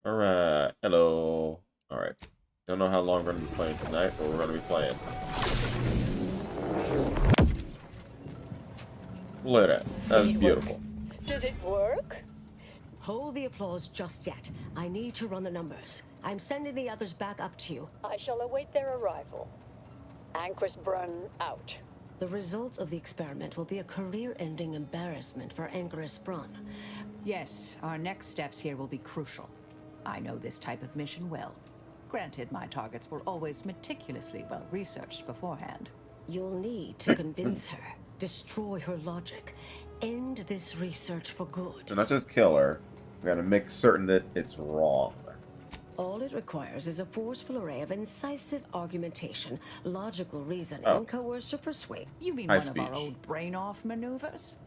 Alright, hello. Alright. Don't know how long we're going to be playing tonight, but we're going to be playing. Look at that. That's Did it work? beautiful. Did it work? Hold the applause just yet. I need to run the numbers. I'm sending the others back up to you. I shall await their arrival. Anchor's Brun out. The results of the experiment will be a career-ending embarrassment for Anchoress Brun. Yes, our next steps here will be crucial. I know this type of mission well. Granted, my targets were always meticulously well researched beforehand. You'll need to convince her, destroy her logic, end this research for good. So not just kill her, we gotta make certain that it's wrong. All it requires is a forceful array of incisive argumentation, logical reasoning, coercive persuasion. You mean High one speech. of our old brain-off maneuvers?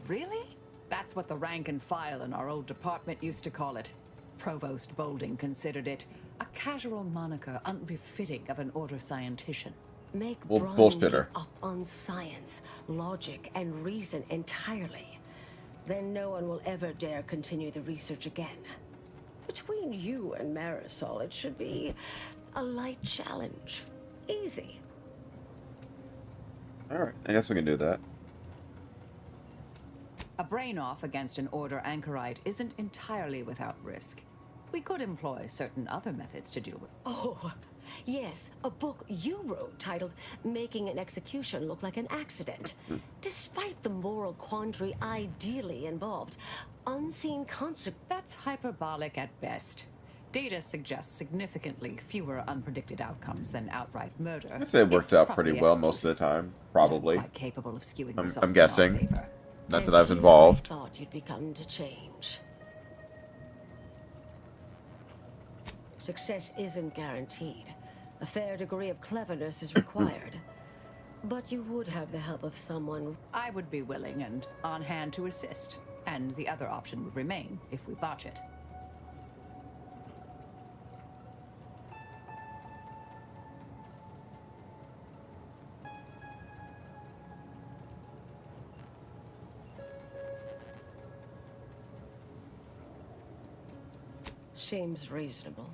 Really? That's what the rank and file in our old department used to call it. Provost Bolding considered it a casual moniker unbefitting of an order scientician. Make Well, Brun bullshit give her. up on science, logic, and reason entirely. Then no one will ever dare continue the research again. Between you and Marisol, it should be a light challenge. Easy. Alright, I guess we can do that. A brain-off against an order anchorite isn't entirely without risk. We could employ certain other methods to deal with. Oh, yes, a book you wrote titled Making an Execution Look Like an Accident. Despite the moral quandary ideally involved, unseen consequences. That's hyperbolic at best. Data suggests significantly fewer unpredicted outcomes than outright murder. I'd say it worked if out pretty properly well most of the executed. time. Probably. Quite capable of skewing I'm results in our guessing. favor. Not And that I was here involved. I thought you'd begun to change. Success isn't guaranteed. A fair degree of cleverness is required. But you would have the help of someone. I would be willing and on hand to assist, and the other option would remain if we botch it. Seems reasonable.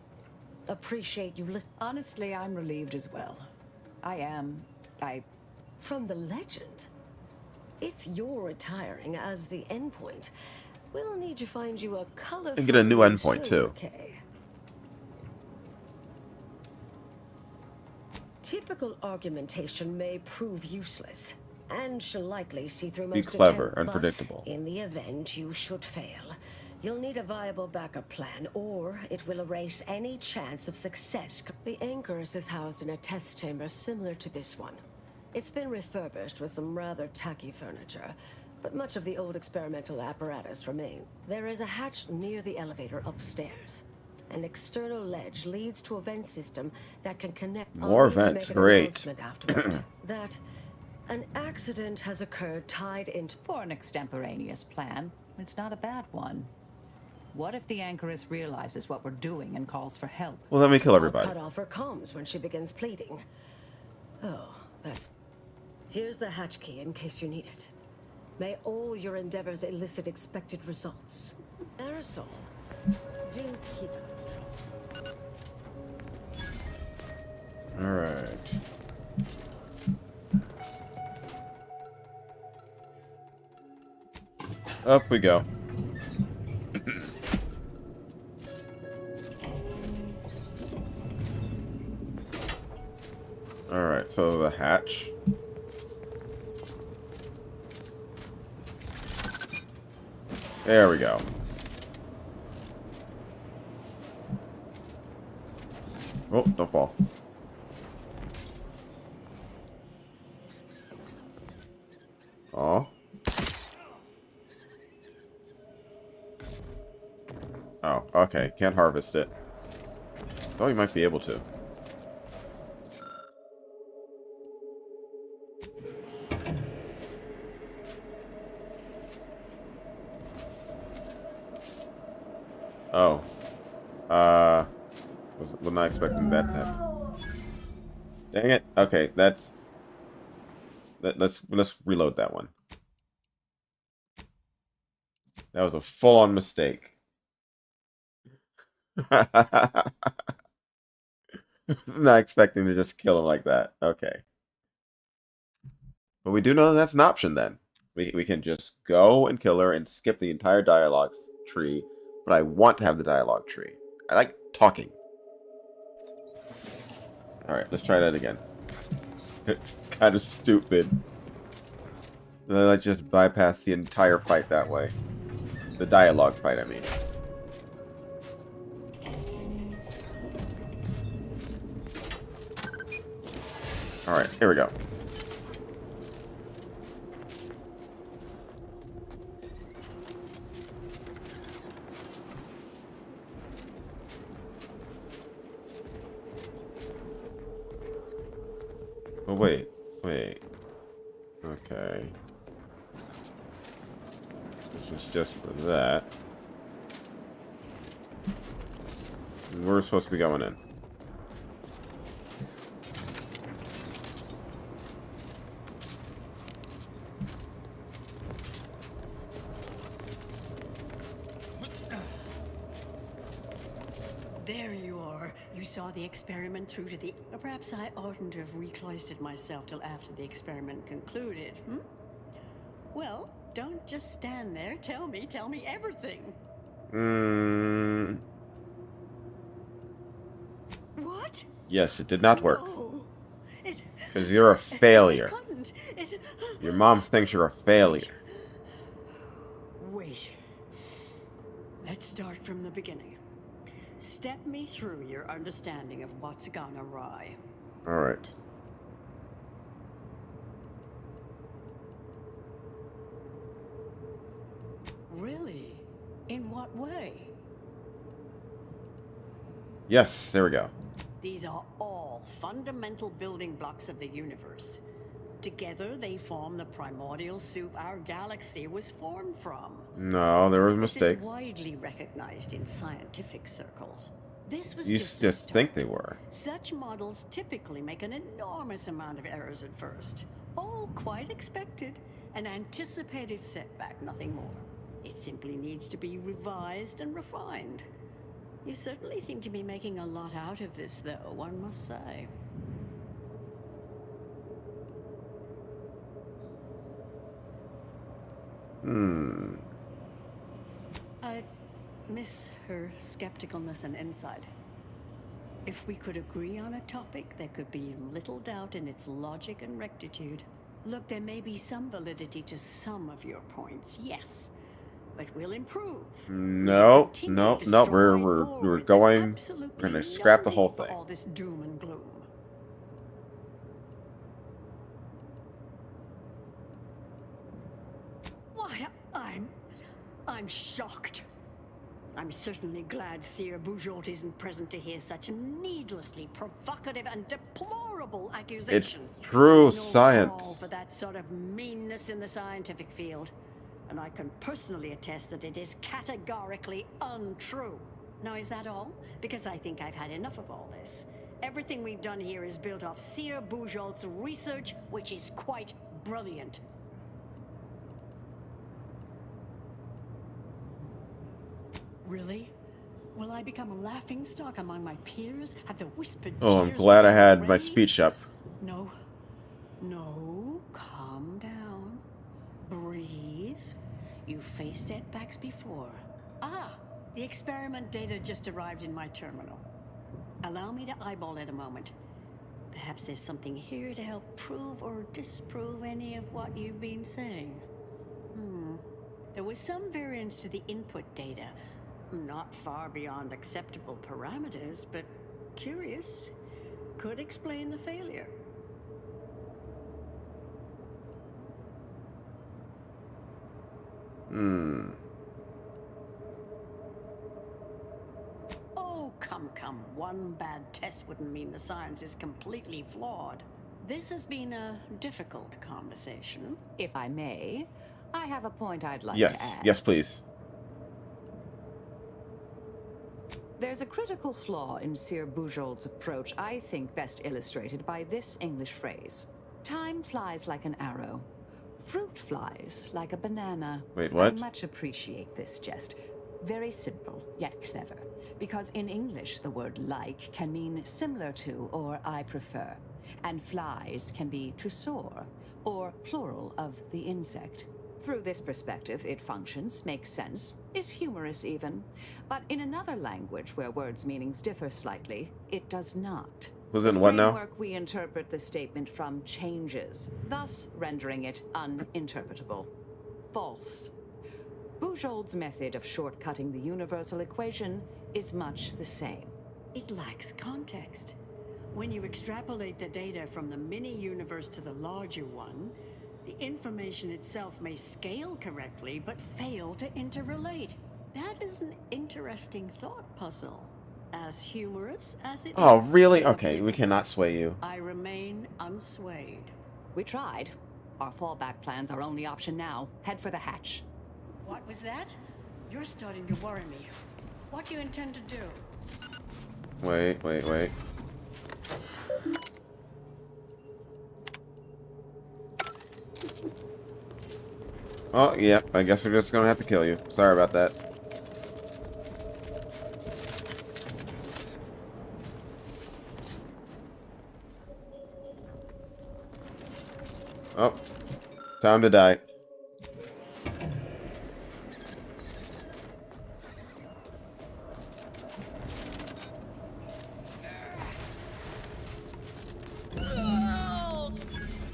Appreciate you listening. Honestly, I'm relieved as well. I From the legend. If you're retiring as the endpoint, we'll need to find you a colorful And get a new endpoint, too. sobriquet. Typical argumentation may prove useless, and she'll likely see through Be most clever attempt, and but predictable. in the event you should fail, you'll need a viable backup plan, or it will erase any chance of success. The Anchoress is housed in a test chamber similar to this one. It's been refurbished with some rather tacky furniture, but much of the old experimental apparatus remains. There is a hatch near the elevator upstairs. An external ledge leads to a vent system that can connect. More I'll need to vents, make an great. announcement afterward that an accident has occurred tied into. For an extemporaneous plan, it's not a bad one. What if the Anchoress realizes what we're doing and calls for help? Well, let me kill I'll everybody. cut off her comms when she begins pleading. Oh, that's. Here's the hatch key in case you need it. May all your endeavors elicit expected results. Marisol, do keep out of trouble. Alright. Up we go. Alright, so the hatch. There we go. Oh, don't fall. Oh. Oh, okay. Can't harvest it. Oh, you might be able to. Oh. Was not expecting that to happen. Dang it. Okay, let's reload that one. That was a full-on mistake. Not expecting to just kill him like that. Okay. But we do know that's an option then. We can just go and kill her and skip the entire dialogue tree. But I want to have the dialogue tree. I like talking. Alright, let's try that again. It's kind of stupid. Let's just bypass the entire fight that way. The dialogue fight, I mean. Alright, here we go. Oh, wait. Okay. This was just for that. We're supposed to be going in. There you are. You saw the experiment through to the... Perhaps I oughtn't to have recloistered myself till after the experiment concluded, hmm? Well, don't just stand there. Tell me everything. What? Yes, it did not work. No. Because you're a failure. I couldn't. Your mom thinks you're a failure. Wait. Let's start from the beginning. Step me through your understanding of what's gone awry. Alright. Really? In what way? Yes, there we go. These are all fundamental building blocks of the universe. Together, they form the primordial soup our galaxy was formed from. No, there were This mistakes. is widely recognized in scientific circles. This was You just a just start. think they were. Such models typically make an enormous amount of errors at first. All quite expected. An anticipated setback, nothing more. It simply needs to be revised and refined. You certainly seem to be making a lot out of this, though, one must say. I miss her skepticalness and insight. If we could agree on a topic, there could be little doubt in its logic and rectitude. Look, there may be some validity to some of your points, yes. But we'll improve. No, Continue no, to no. stride We're forward. going. There's absolutely We're gonna no scrap the whole need for thing. all this doom and gloom. Why, I'm shocked. I'm certainly glad Seer Bujolt isn't present to hear such needlessly provocative and deplorable It's accusation. true There's no science. call for that sort of meanness in the scientific field. And I can personally attest that it is categorically untrue. Now, is that all? Because I think I've had enough of all this. Everything we've done here is built off Seer Bujolt's research, which is quite brilliant. Really? Will I become a laughingstock among my peers? Have the whispered Oh, I'm jeers glad I begun had my already? speech up. No. No. Calm down. Breathe. You faced setbacks before. Ah, the experiment data just arrived in my terminal. Allow me to eyeball it a moment. Perhaps there's something here to help prove or disprove any of what you've been saying. There was some variance to the input data. Not far beyond acceptable parameters, but curious. Could explain the failure. Oh, come. One bad test wouldn't mean the science is completely flawed. This has been a difficult conversation. If I may, I have a point I'd like to Yes, add. yes, please. There's a critical flaw in Seer Bujolt's approach I think best illustrated by this English phrase. Time flies like an arrow. Fruit flies like a banana. Wait, what? I much appreciate this jest. Very simple, yet clever. Because in English, the word like can mean similar to or I prefer. And flies can be to soar, or plural of the insect. Through this perspective, it functions, makes sense, is humorous even. But in another language where words' meanings differ slightly, it does not. Was it in what now? The framework we interpret the statement from changes, thus rendering it uninterpretable. False. Bujold's method of shortcutting the universal equation is much the same. It lacks context. When you extrapolate the data from the mini-universe to the larger one, the information itself may scale correctly, but fail to interrelate. That is an interesting thought puzzle. As humorous as it is. Oh, really? Okay, we cannot sway you. I remain unswayed. We tried. Our fallback plan's our only option now. Head for the hatch. What was that? You're starting to worry me. What do you intend to do? Wait. Oh, yeah. I guess we're just gonna have to kill you. Sorry about that. Oh. Time to die.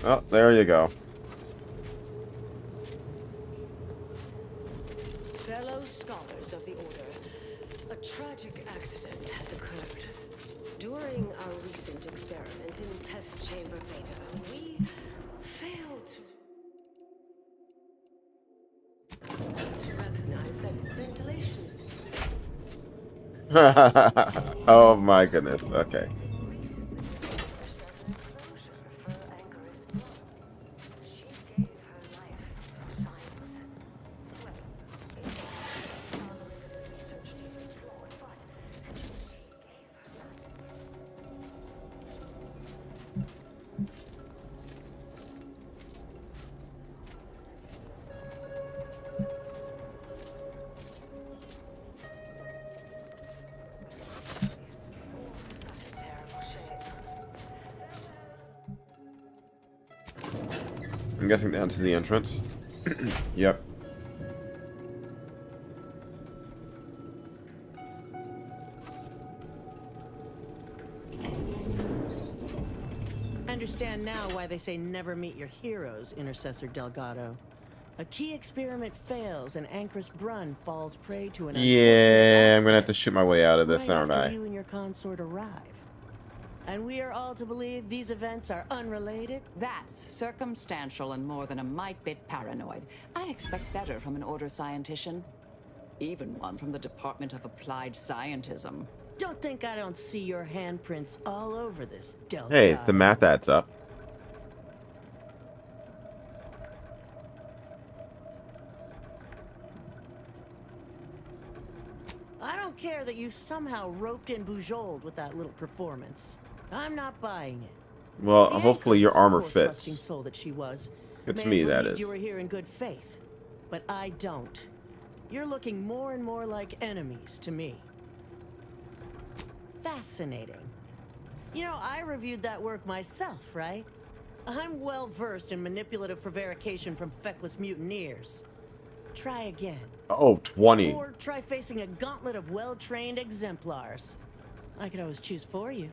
Oh, there you go. Fellow scholars of the Order, a tragic accident has occurred. During our recent experiment in test chamber beta, we failed to recognize that ventilation's... Oh my goodness. Okay. I'm guessing down to the entrance. Yep. I understand now why they say never meet your heroes, Intercessor Delgado. A key experiment fails and Anchor's Brun falls prey to an Yeah, I'm gonna have to shoot my way out of this, right aren't after I? you and your consort arrive. And we are all to believe these events are unrelated? That's circumstantial and more than a mite bit paranoid. I expect better from an Order scientician. Even one from the Department of Applied Scientism. Don't think I don't see your handprints all over this, Delgado. Hey, the math adds up. I don't care that you somehow roped in Bujold with that little performance. I'm not buying it. Well, The hopefully your Anchor's armor poor trusting fits. soul that she was. It's may me, have that believed is. You were here in good faith, but I don't. You're looking more and more like enemies to me. Fascinating. You know, I reviewed that work myself, right? I'm well versed in manipulative prevarication from feckless mutineers. Try again. Oh, 20. Or try facing a gauntlet of well-trained exemplars. I could always choose for you.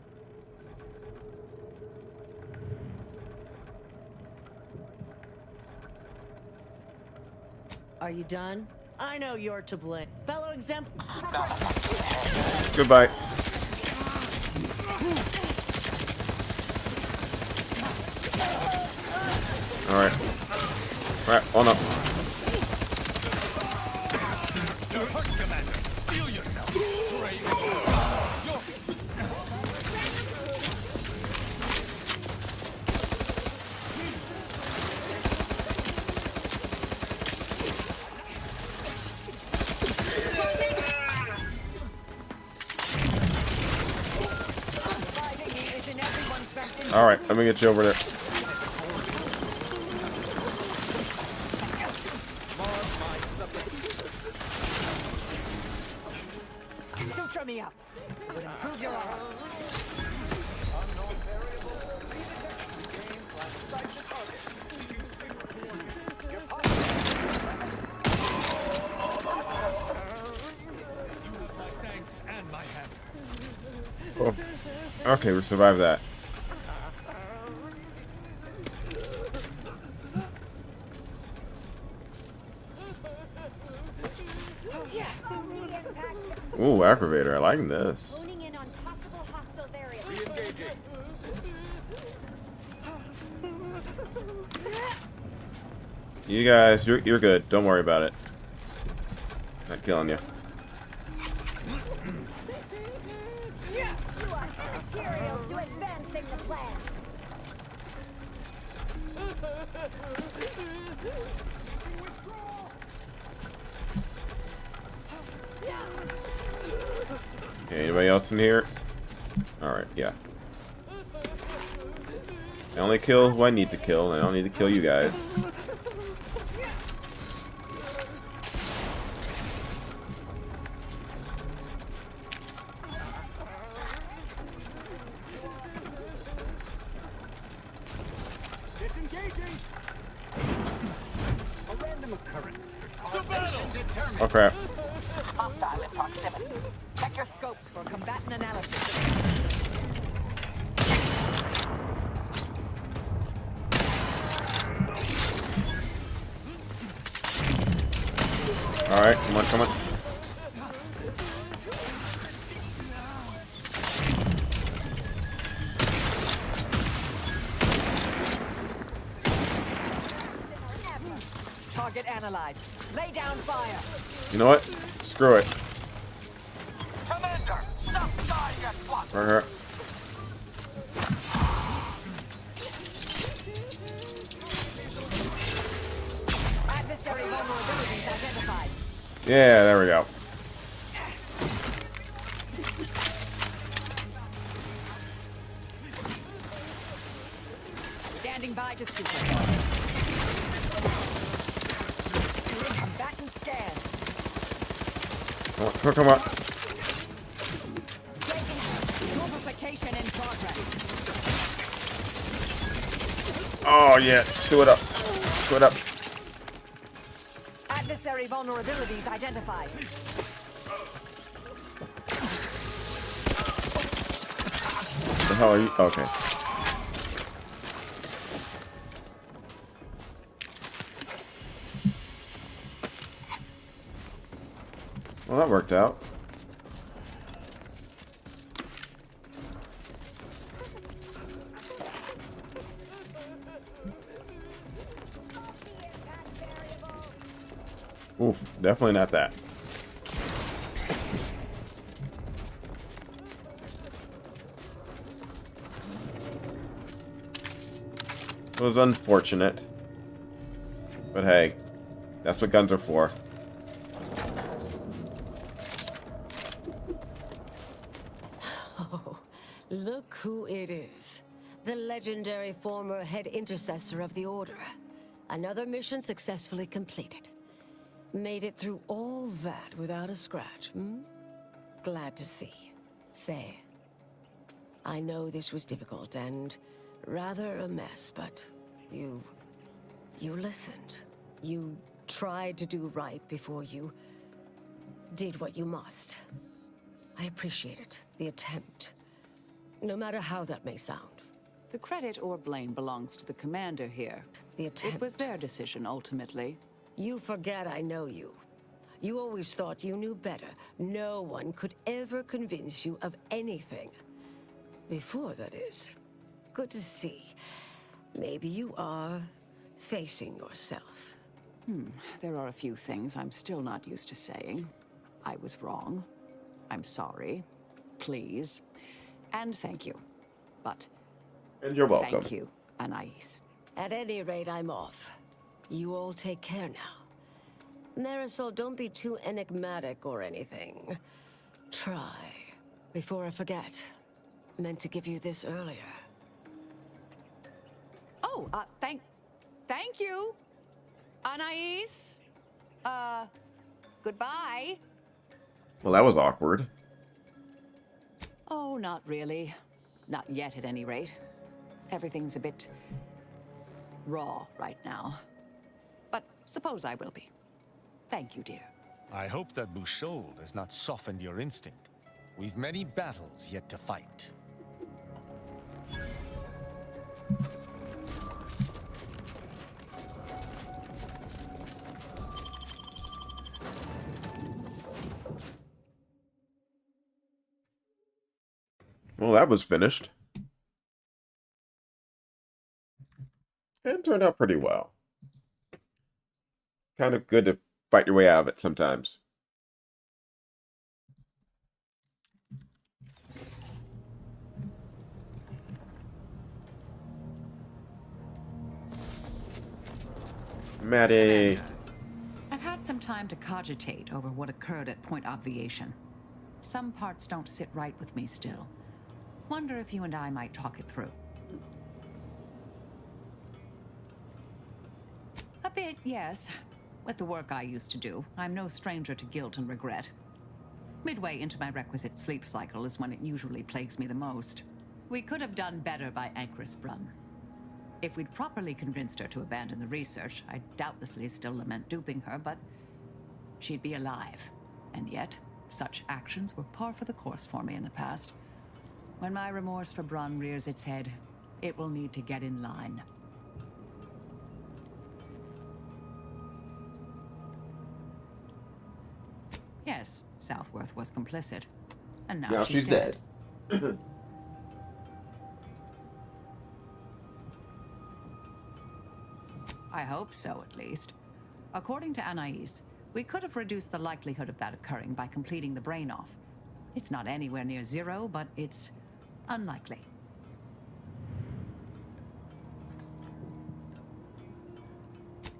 Are you done? I know you're to blame. Fellow exemplar... Goodbye. Alright. Alright, on up. You're hurt, Commander. Steel yourself. Alright, let me get you over there. Suture me up. It would improve your odds. My thanks and my hammer. Oh. Okay, we survived that. Ooh, aggravator. I like this. Honing in on possible hostile variants. Re-engaging. You guys, you're good. Don't worry about it. Not killing you. You are immaterial to advancing the plan. Okay, anybody else in here? Alright, yeah. I only kill who I need to kill, and I don't need to kill you guys. Disengaging. A random occurrence. To battle. Determined. Oh crap. Hostile in proximity. Check your scopes for combatant analysis. Alright, come on, come on. Target analyzed. Lay down fire. You know what? Screw it. Commander, stop dying at once. Okay. Adversary vulnerabilities identified. Yeah, there we go. Standing by to scoop. Combatant scan. Come on. Amplification in progress. Oh yeah, do it up. Do it up. Adversary vulnerabilities identified. The hell are you? Okay. Well, that worked out. Oof, definitely not that. It was unfortunate. But hey, that's what guns are for. Oh, look who it is. The legendary former head intercessor of the Order. Another mission successfully completed. Made it through all that without a scratch, hmm? Glad to see. Say, I know this was difficult and rather a mess, but you listened. You tried to do right before you did what you must. I appreciate it, the attempt. No matter how that may sound. The credit or blame belongs to the commander here. The attempt. It was their decision, ultimately. You forget I know you. You always thought you knew better. No one could ever convince you of anything. Before, that is. Good to see. Maybe you are facing yourself. There are a few things I'm still not used to saying. I was wrong. I'm sorry. Please. And thank you. But And you're welcome. thank you, Anais. At any rate, I'm off. You all take care now. Marisol, don't be too enigmatic or anything. Try. Before I forget. Meant to give you this earlier. Oh, thank you, Anais. Goodbye. Well, that was awkward. Oh, not really. Not yet, at any rate. Everything's a bit raw right now. But suppose I will be. Thank you, dear. I hope that Bouchol has not softened your instinct. We've many battles yet to fight. Well, that was finished. And turned out pretty well. Kind of good to fight your way out of it sometimes. Maddie. I've had some time to cogitate over what occurred at Point Obviation. Some parts don't sit right with me still. Wonder if you and I might talk it through. A bit, yes. With the work I used to do, I'm no stranger to guilt and regret. Midway into my requisite sleep cycle is when it usually plagues me the most. We could have done better by Anchoress Brunn. If we'd properly convinced her to abandon the research, I'd doubtlessly still lament duping her, but she'd be alive. And yet, such actions were par for the course for me in the past. When my remorse for Brunn rears its head, it will need to get in line. Yes, Southworth was complicit. And now she's dead. I hope so, at least. According to Anais, we could have reduced the likelihood of that occurring by completing the brain off. It's not anywhere near zero, but it's unlikely.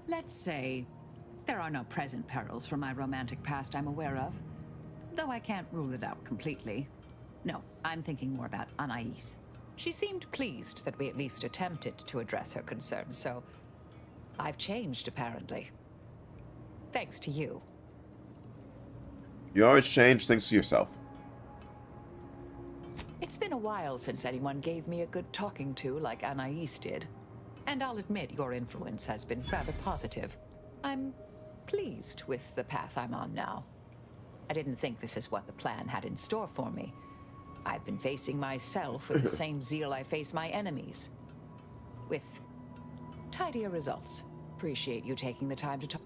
Let's say there are no present perils from my romantic past I'm aware of, though I can't rule it out completely. No, I'm thinking more about Anais. She seemed pleased that we at least attempted to address her concerns, so I've changed, apparently. Thanks to you. You always change things to yourself. It's been a while since anyone gave me a good talking to like Anais did. And I'll admit your influence has been rather positive. I'm pleased with the path I'm on now. I didn't think this is what the plan had in store for me. I've been facing myself with the same zeal I face my enemies. With tidier results. Appreciate you taking the time to talk.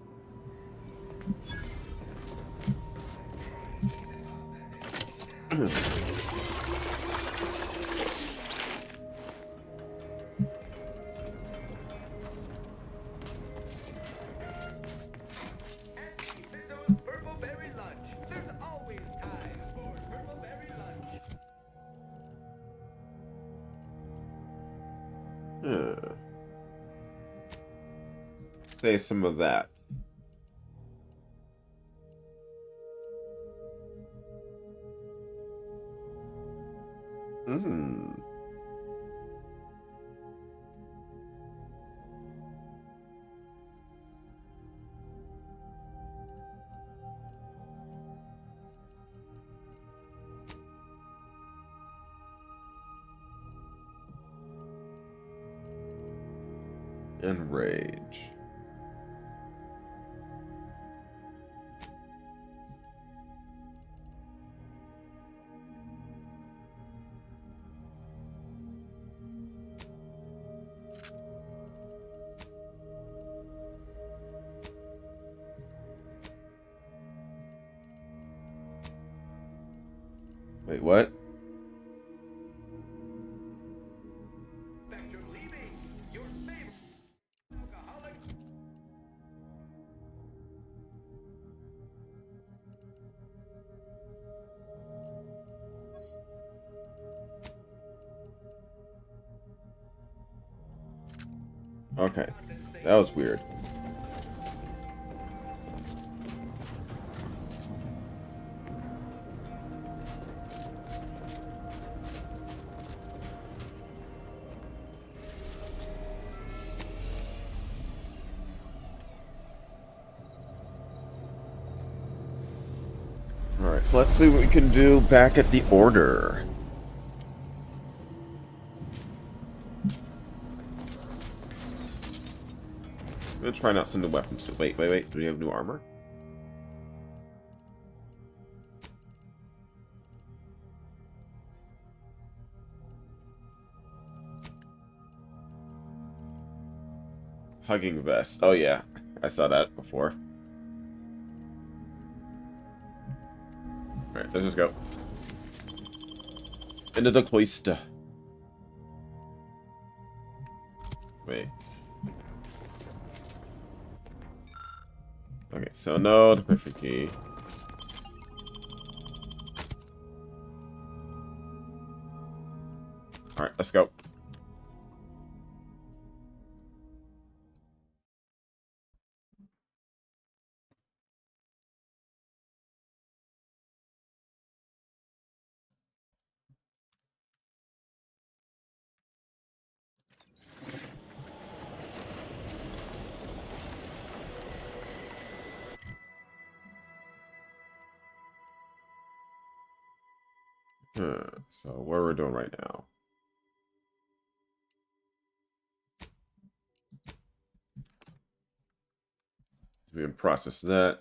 Say some of that. Enrage. Wait, what? Okay, that was weird. Alright, so let's see what we can do back at the Order. gonna try out some new weapons too. Wait. Do we have new armor? Hugging vest. Oh yeah, I saw that before. Alright, let's just go. Into the cloister. Wait. Okay, so no decryption key. Alright, let's go. So what are we doing right now? We can process that.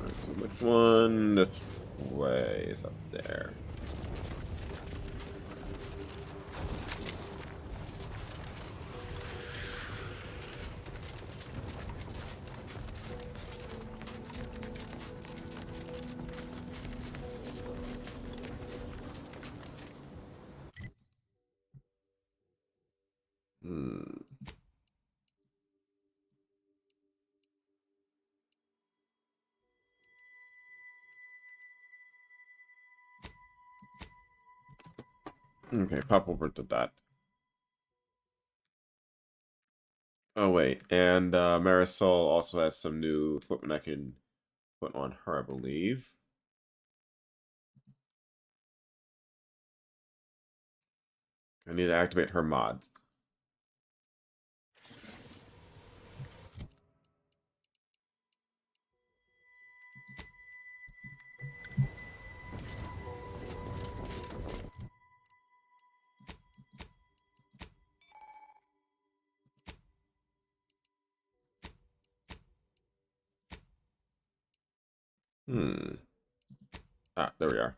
Alright, so which one? This way is up there. Okay, pop over to that. Oh wait, and Marisol also has some new equipment I can put on her, I believe. I need to activate her mod. Ah, there we are.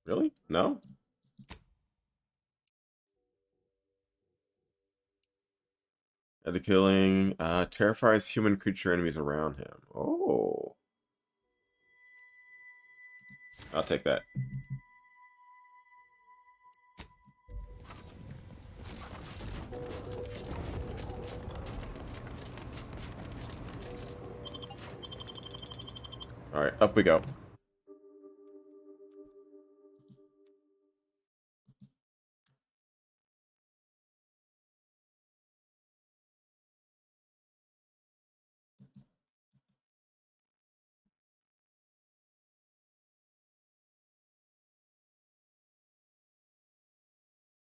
Really? No? The killing terrifies human creature enemies around him. Oh. I'll take that. Alright, up we go.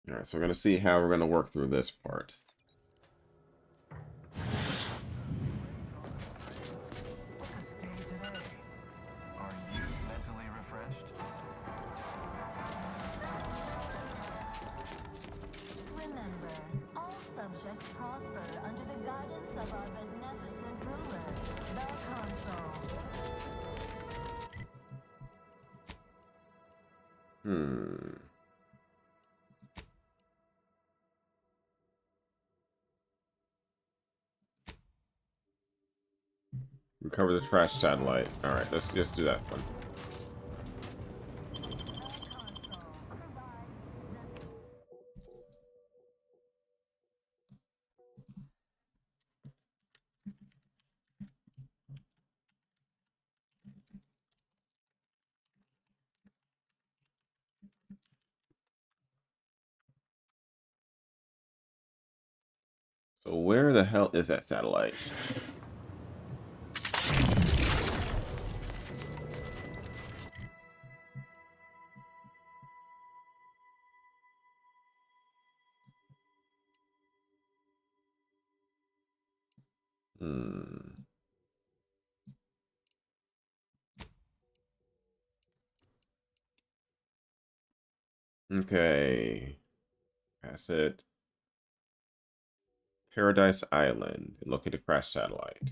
Alright, so we're going to see how we're going to work through this part. Remember, all subjects prosper under the guidance of our beneficent ruler, the Consul. Recover the trash satellite. Alright, let's just do that one. So where the hell is that satellite? Okay. Pass it. Paradise Island. Locate a crash satellite.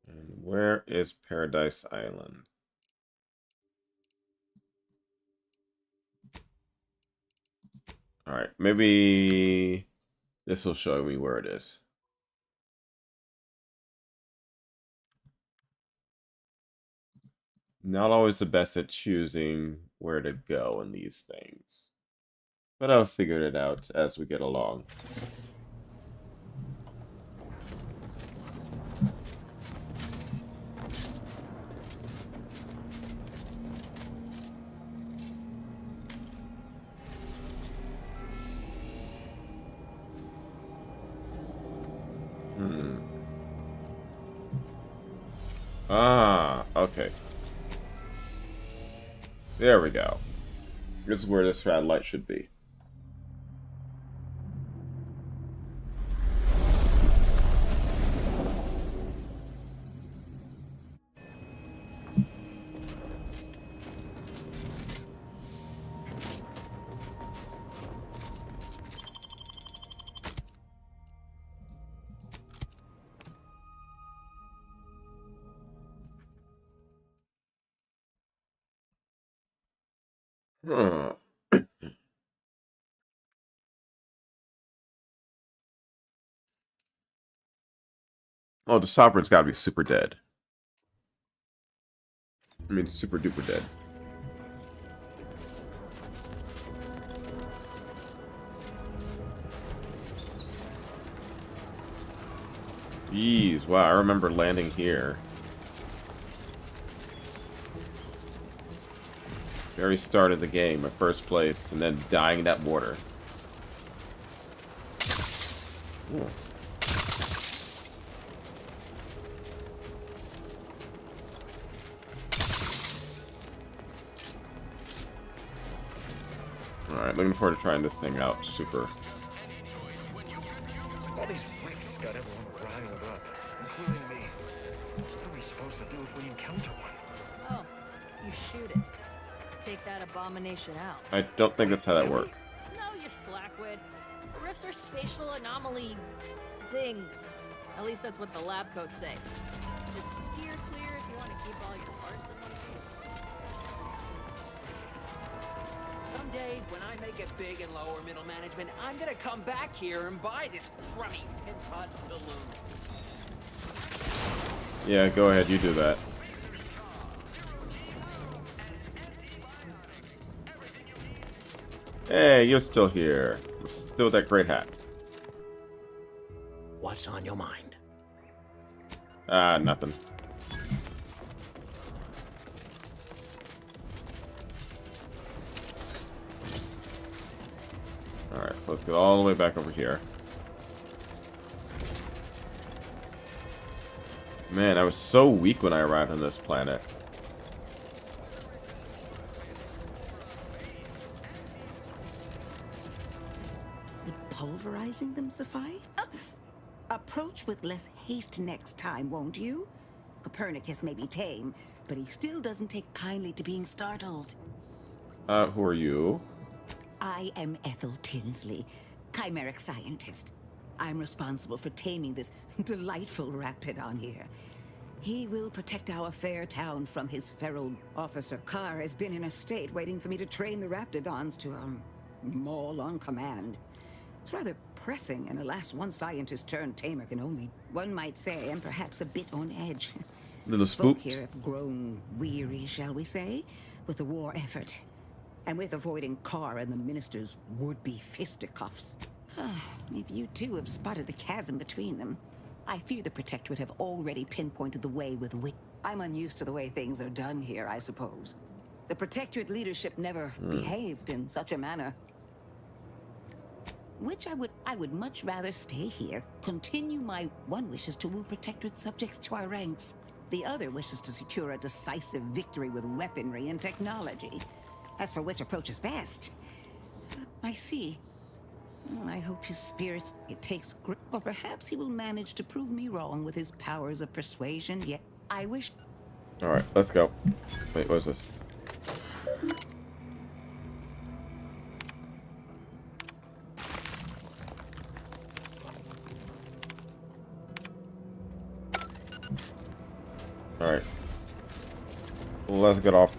And where is Paradise Island? Alright, maybe this will show me where it is. Not always the best at choosing where to go in these things. But I've figured it out as we get along. Ah, okay. There we go. This is where the satellite should be. Huh. Oh, the Sovereign's gotta be super dead. I mean, super duper dead. Jeez, wow, I remember landing here. Very start of the game, my first place, and then dying in that water. Ooh. Alright, looking forward to trying this thing out. Super. All these wicks got everyone riled up, including me. What are we supposed to do if we encounter one? Oh, you shoot it. Take that abomination out. I don't think that's how that works. No, you slackwit. Rifts are spatial anomaly things. At least that's what the lab coats say. Just steer clear if you want to keep all your parts in one piece. Someday, when I make it big in lower middle management, I'm gonna come back here and buy this crummy tin pot saloon. Yeah, go ahead, you do that. Hey, you're still here. Still with that great hat. What's on your mind? Ah, nothing. Alright, so let's go all the way back over here. Man, I was so weak when I arrived on this planet. Would pulverizing them suffice? Approach with less haste next time, won't you? Copernicus may be tame, but he still doesn't take kindly to being startled. Who are you? I am Ethel Tinsley, chimeric scientist. I'm responsible for taming this delightful raptidon here. He will protect our fair town from his feral officer. Carr has been in a state waiting for me to train the raptidons to, maul on command. It's rather pressing, and alas, one scientist turned tamer can only, one might say, and perhaps a bit on edge. Little Folk spooked. here have grown weary, shall we say, with the war effort. And with avoiding Carr and the minister's would-be fisticuffs. If you too have spotted the chasm between them, I fear the Protectorate have already pinpointed the way with wit. I'm unused to the way things are done here, I suppose. The Protectorate leadership never behaved in such a manner. Which I would much rather stay here. Continue my one wishes to woo Protectorate subjects to our ranks. The other wishes to secure a decisive victory with weaponry and technology. As for which approach is best, I see. Well, I hope his spirit it takes grip, or perhaps he will manage to prove me wrong with his powers of persuasion. Yet I wish. All right, let's go. Wait, what's this? All right, let's get off.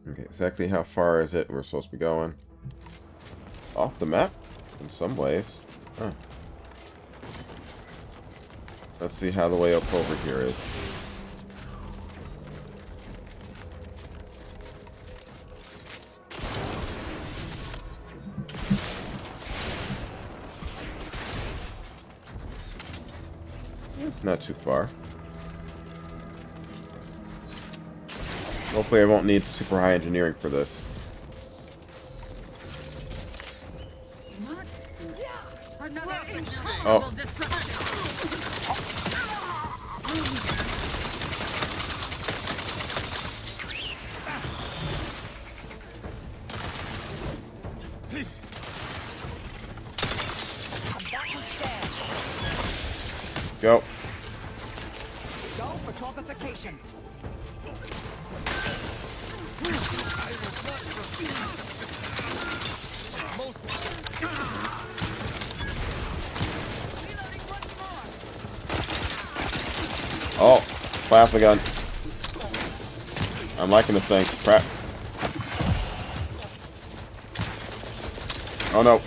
Okay, exactly how far is it we're supposed to be going? Off the map? In some ways. Huh. Let's see how the way up over here is. Not too far. Hopefully I won't need super high engineering for this. Oh. Go. Go for torpification. Oh, plasma gun. I'm liking this thing. Crap. Oh no.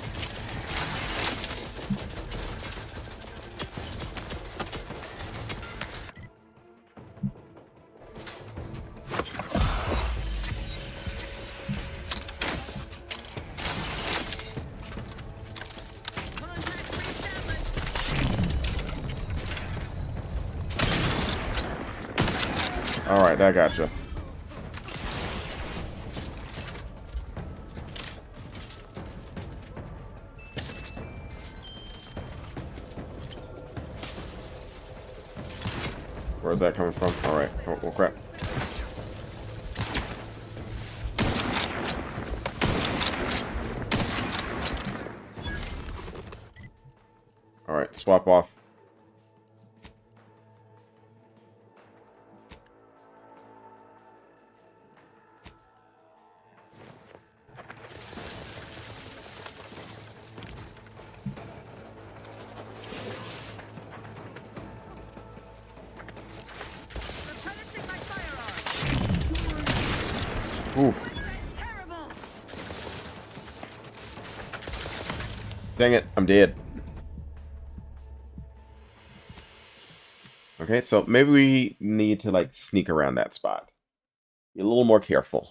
Alright, I gotcha. Where's that coming from? Alright, oh crap. Alright, swap off. Ooh. Dang it, I'm dead. Okay, so maybe we need to like sneak around that spot. Be a little more careful.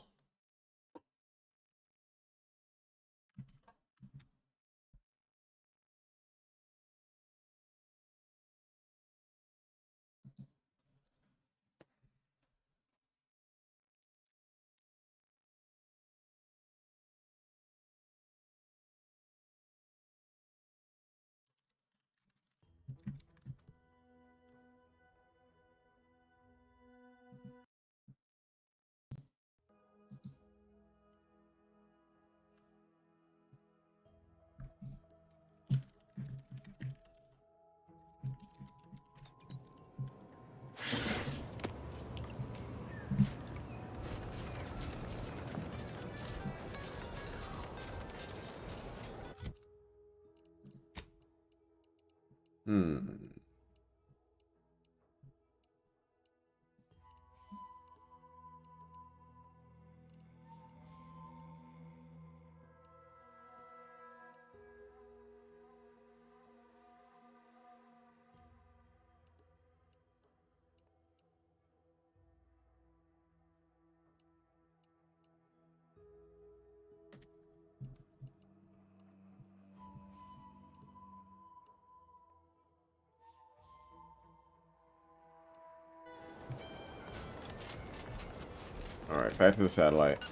Alright, back to the satellite.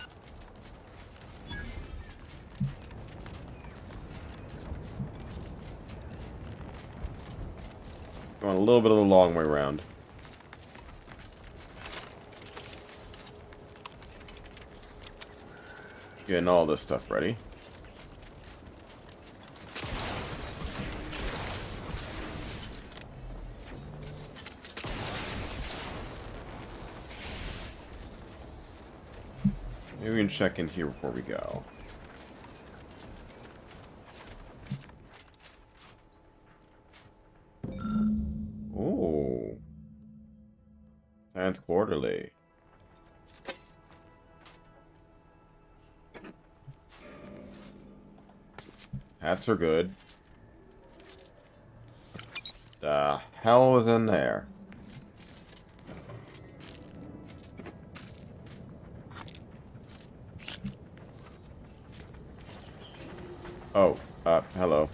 Going a little bit of the long way around. Getting all this stuff ready. Maybe we can check in here before we go. Oh. 10th quarterly. Hats are good. The hell was in there? Oh, hello.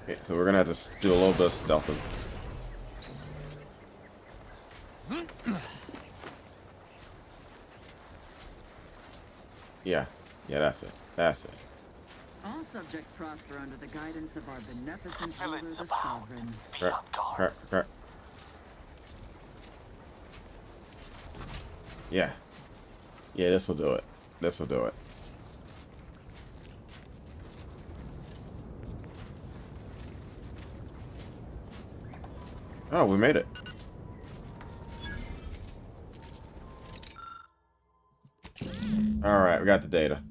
Okay, so we're gonna have to do a little bit of stealthing. Yeah, that's it. That's it. All subjects prosper under the guidance of our beneficent ruler, the Sovereign. Crap. Yeah. Yeah, this'll do it. This'll do it. Oh, we made it. Alright, we got the data.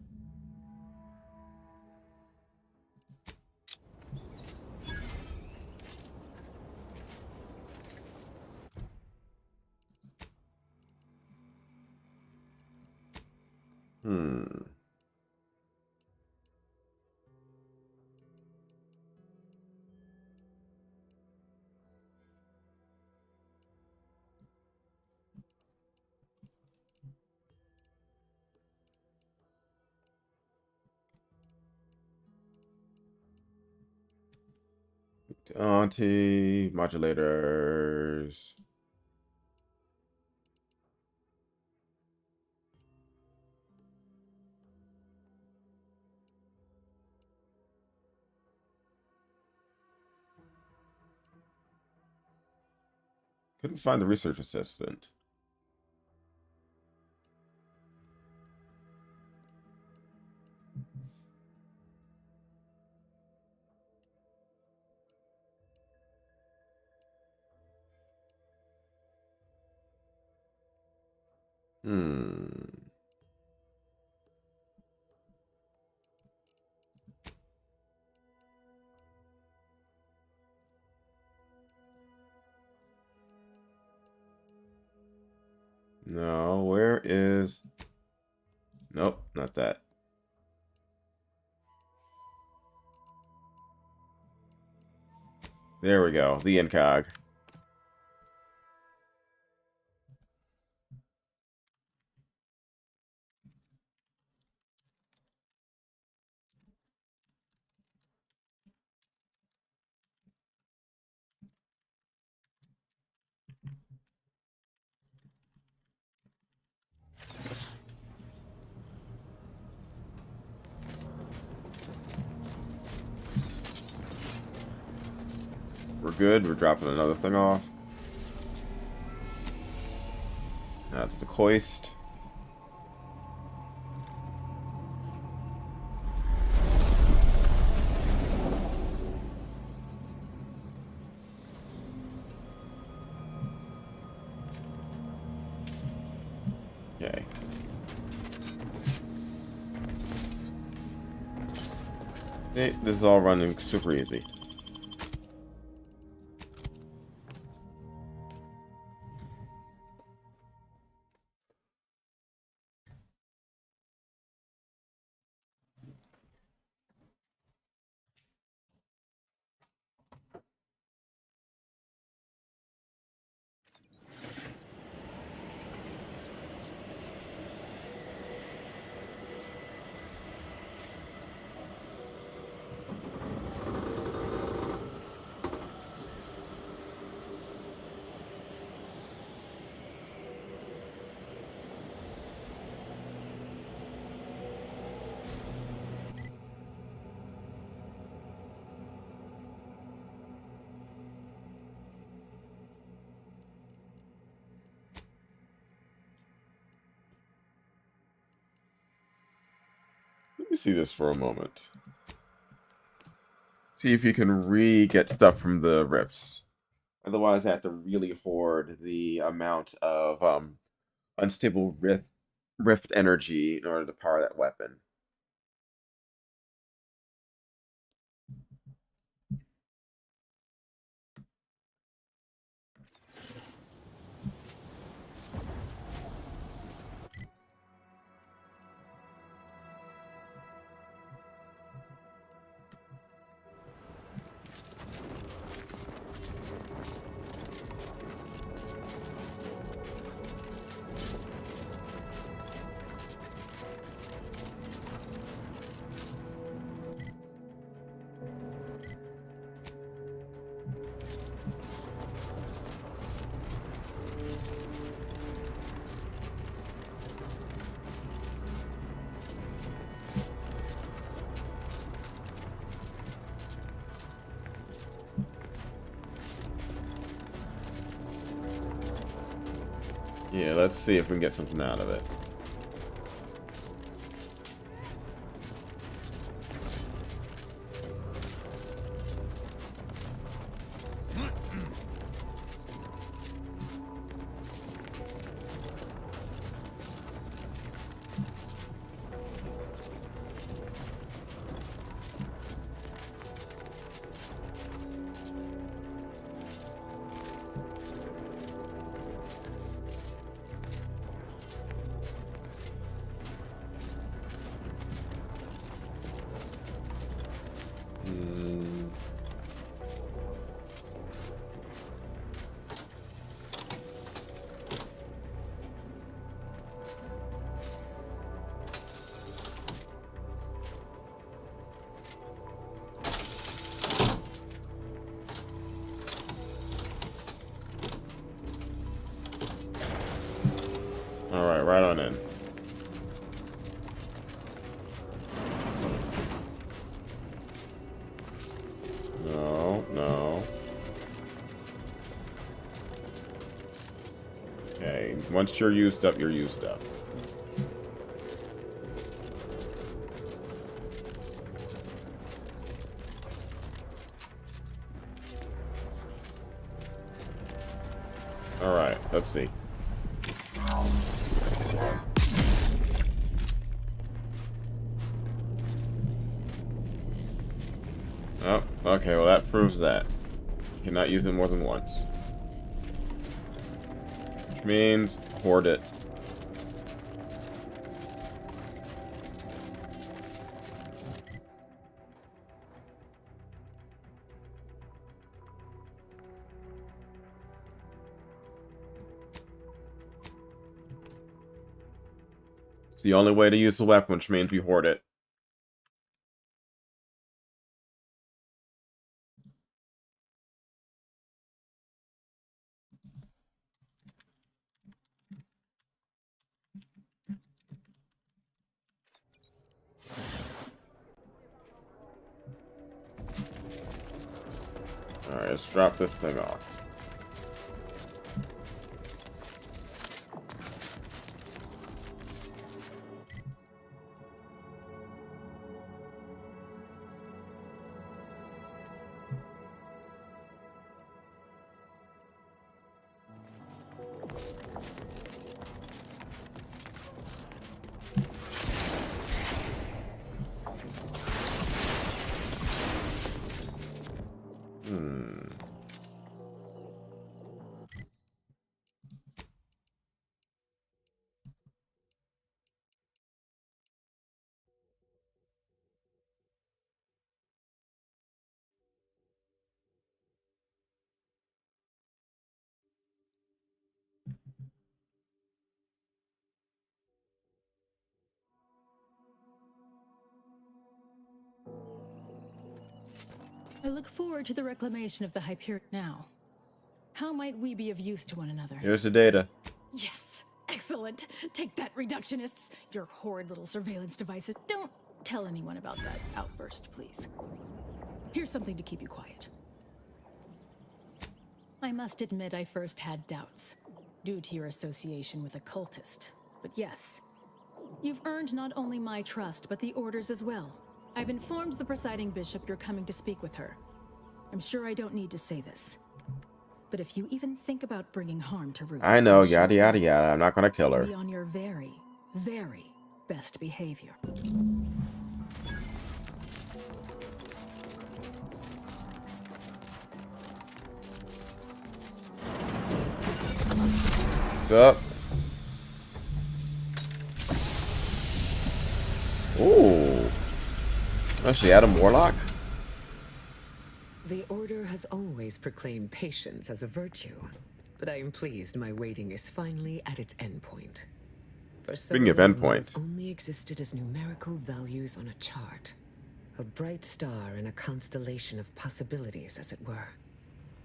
Auntie modulators. Couldn't find the research assistant. No, where is... Nope, not that. There we go, the incog. We're good. We're dropping another thing off. Now to the hoist. Okay. Hey, this is all running super easy. me see this for a moment. See if you can re-get stuff from the rifts. Otherwise, I have to really hoard the amount of unstable rift energy in order to power that weapon. Yeah, let's see if we can get something out of it. Alright, right on in. No, no. Okay, once you're used up, you're used up. Alright, let's see. Oh, okay, well that proves that. You cannot use it more than once. Which means, hoard it. It's the only way to use the weapon, which means we hoard it. Alright, let's drop this thing off. I look forward to the reclamation of the Hyperion now. How might we be of use to one another? Here's the data. Yes! Excellent! Take that, reductionists! Your horrid little surveillance devices. Don't tell anyone about that outburst, please. Here's something to keep you quiet. I must admit I first had doubts, due to your association with a cultist. But yes, You've earned not only my trust, but the Order's as well. I've informed the presiding bishop you're coming to speak with her. I'm sure I don't need to say this. But if you even think about bringing harm to Ruth, I know, yada yada yada. I'm not gonna kill her. be on your very, very best behavior. What's up? Ooh. Actually, Adam Warlock? The Order has always proclaimed patience as a virtue, but I am pleased my waiting is finally at its endpoint. For so Speaking of long, endpoint. I've only existed as numerical values on a chart. A bright star in a constellation of possibilities, as it were.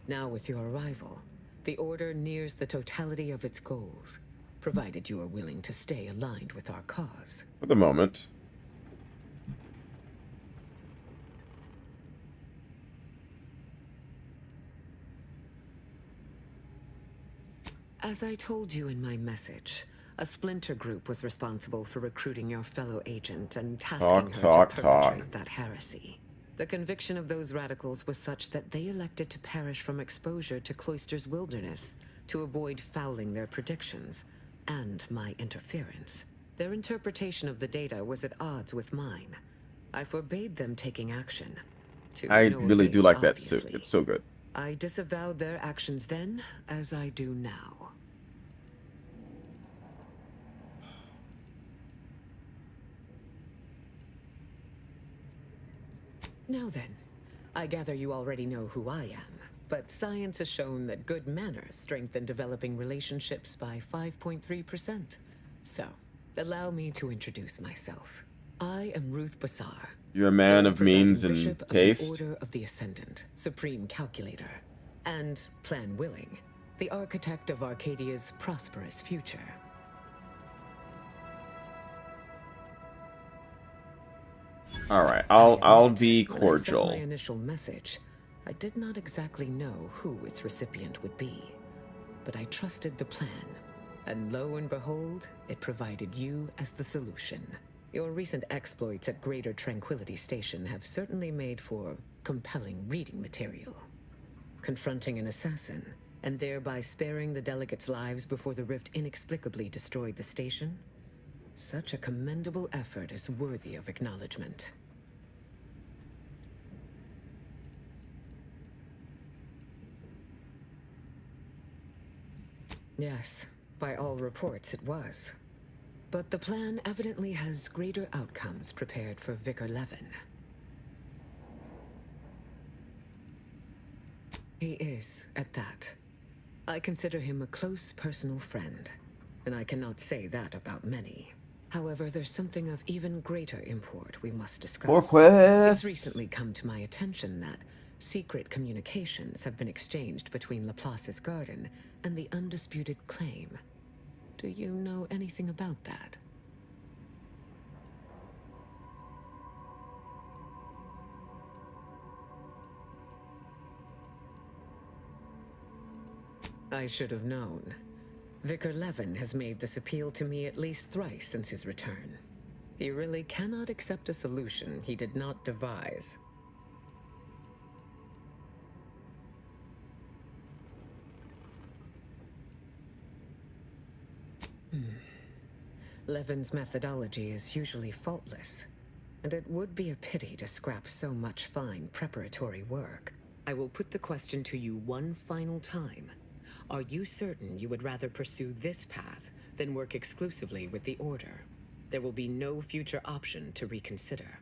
Now with your arrival, the Order nears the totality of its goals, provided you are willing to stay aligned with our cause. For the moment. As I told you in my message, a splinter group was responsible for recruiting your fellow agent and tasking her to perpetrate that heresy. The conviction of those radicals was such that they elected to perish from exposure to Cloister's wilderness to avoid fouling their predictions and my interference. Their interpretation of the data was at odds with mine. I forbade them taking action. I really do like that suit. It's so good. I disavowed their actions then, as I do now. Now then, I gather you already know who I am, but science has shown that good manners strengthen developing relationships by 5.3%. So, allow me to introduce myself. I am Ruth Bassar. You're a man of means and Bishop taste. of the Order of the Ascendant, Supreme Calculator, and, plan willing, the architect of Arcadia's prosperous future. All right, I'll be When I cordial. sent my initial message, I did not exactly know who its recipient would be, but I trusted the plan, and lo and behold, it provided you as the solution. Your recent exploits at Greater Tranquility Station have certainly made for compelling reading material. Confronting an assassin, and thereby sparing the delegates' lives before the rift inexplicably destroyed the station? Such a commendable effort is worthy of acknowledgement. Yes, by all reports it was. But the plan evidently has greater outcomes prepared for Vicar Levin. He is, at that. I consider him a close personal friend, and I cannot say that about many. However, there's something of even greater import we must discuss. More quests. It's recently come to my attention that secret communications have been exchanged between Laplace's garden and the undisputed claim. Do you know anything about that? I should have known. Vicar Levin has made this appeal to me at least thrice since his return. He really cannot accept a solution he did not devise. Levin's methodology is usually faultless, and it would be a pity to scrap so much fine preparatory work. I will put the question to you one final time. Are you certain you would rather pursue this path than work exclusively with the Order? There will be no future option to reconsider.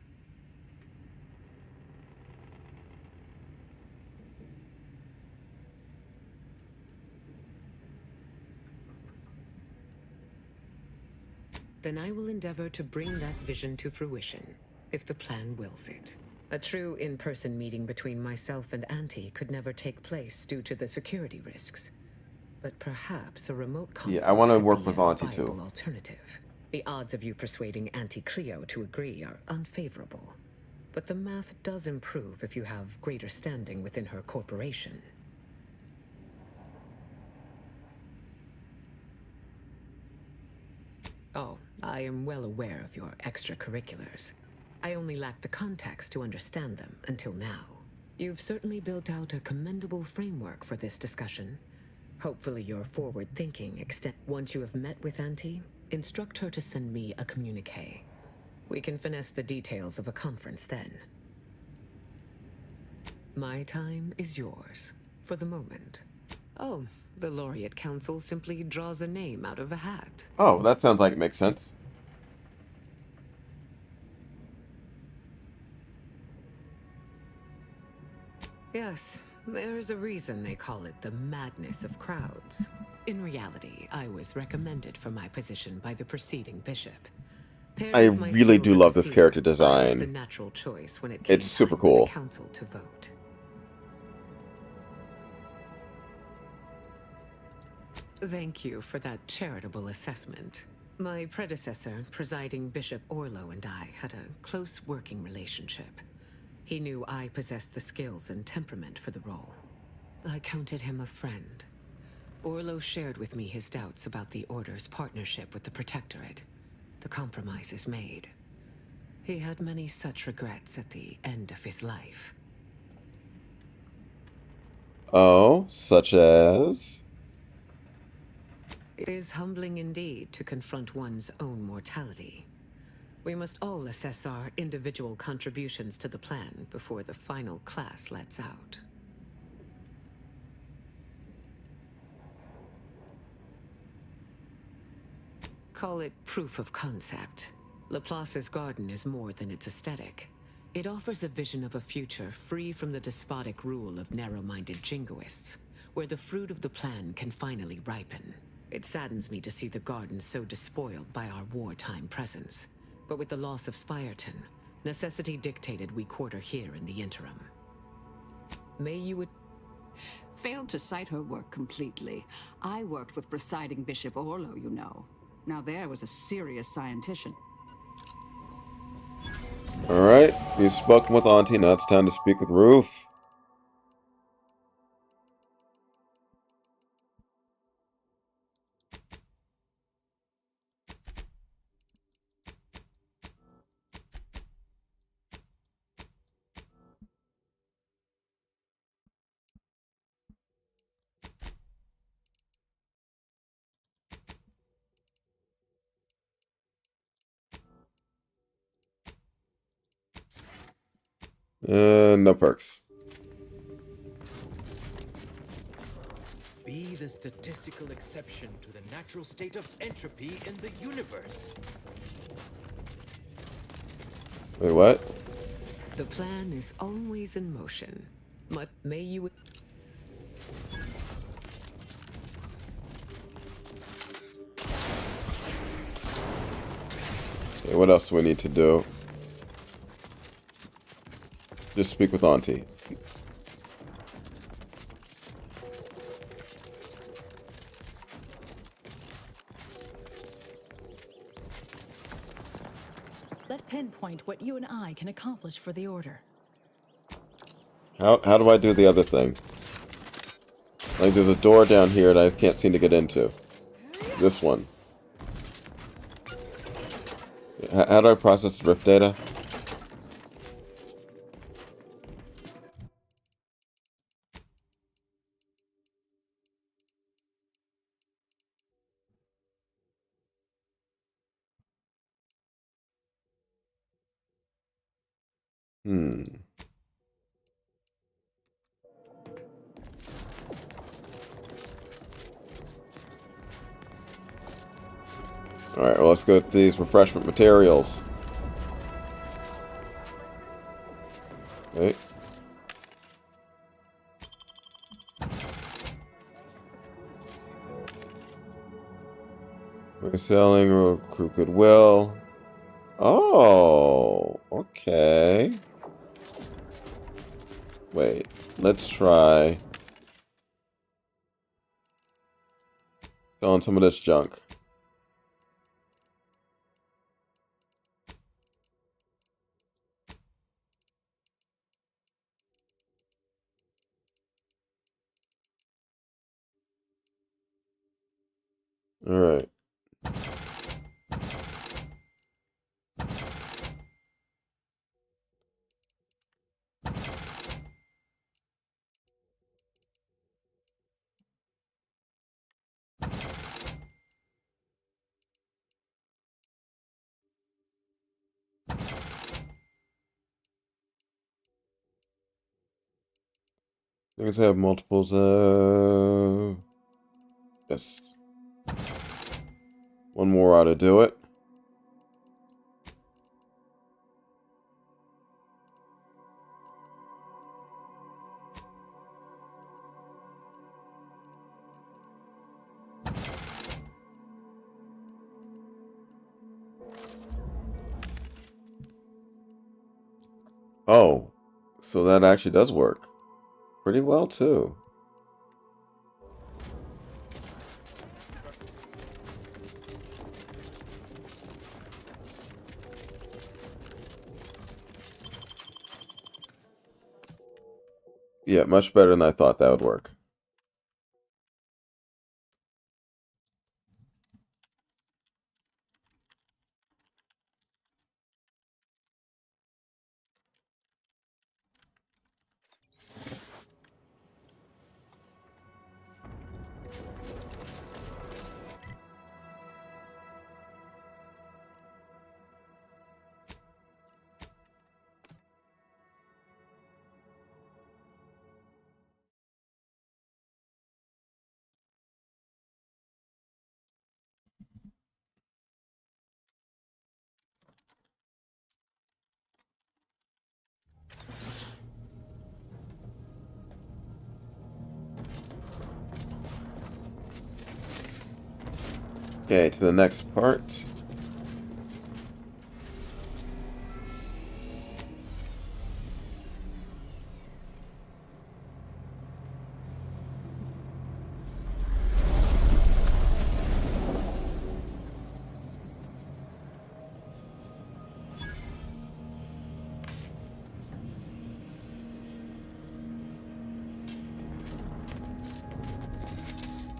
Then I will endeavor to bring that vision to fruition, if the plan wills it. A true in-person meeting between myself and Auntie could never take place due to the security risks. But perhaps a remote conference Yeah, I want to could work be with a Auntie viable too. alternative. The odds of you persuading Auntie Cleo to agree are unfavorable. But the math does improve if you have greater standing within her corporation. Oh, I am well aware of your extracurriculars. I only lacked the context to understand them until now. You've certainly built out a commendable framework for this discussion. Hopefully your forward thinking Once you have met with Auntie, instruct her to send me a communique. We can finesse the details of a conference then. My time is yours, for the moment. Oh, the Laureate Council simply draws a name out of a hat. Oh, that sounds like it makes sense. Yes, there's a reason they call it the madness of crowds. In reality, I was recommended for my position by the preceding bishop. I really do love this character The design. natural choice when it came It's super time for the cool. council to vote. Thank you for that charitable assessment. My predecessor, presiding Bishop Orlo, and I had a close working relationship. He knew I possessed the skills and temperament for the role. I counted him a friend. Orlo shared with me his doubts about the Order's partnership with the Protectorate, the compromises made. He had many such regrets at the end of his life. Oh, such as? It is humbling indeed to confront one's own mortality. We must all assess our individual contributions to the plan before the final class lets out. Call it proof of concept. Laplace's garden is more than its aesthetic. It offers a vision of a future free from the despotic rule of narrow-minded jingoists, where the fruit of the plan can finally ripen. It saddens me to see the garden so despoiled by our wartime presence. But with the loss of Spirton, necessity dictated we quarter here in the interim. May you... Failed to cite her work completely. I worked with presiding Bishop Orlo, you know. Now there was a serious scientician. Alright, you've spoken with Auntie, now it's time to speak with Ruth. No perks. Be the statistical exception to the natural state of entropy in the universe. Wait, what? The plan is always in motion. But may you... Okay, what else do we need to do? Just speak with Auntie. Let's pinpoint what you and I can accomplish for the Order. How do I do the other thing? Like, there's a door down here that I can't seem to get into. This one. How do I process the rift data? Alright, well, let's go with these refreshment materials. Okay. We're selling, recruit goodwill. Oh, okay. Wait, let's try selling some of this junk. Alright. Things have multiples. Yes. One more ought to do it. Oh, so that actually does work pretty well too. Yeah, much better than I thought that would work. Okay, to the next part.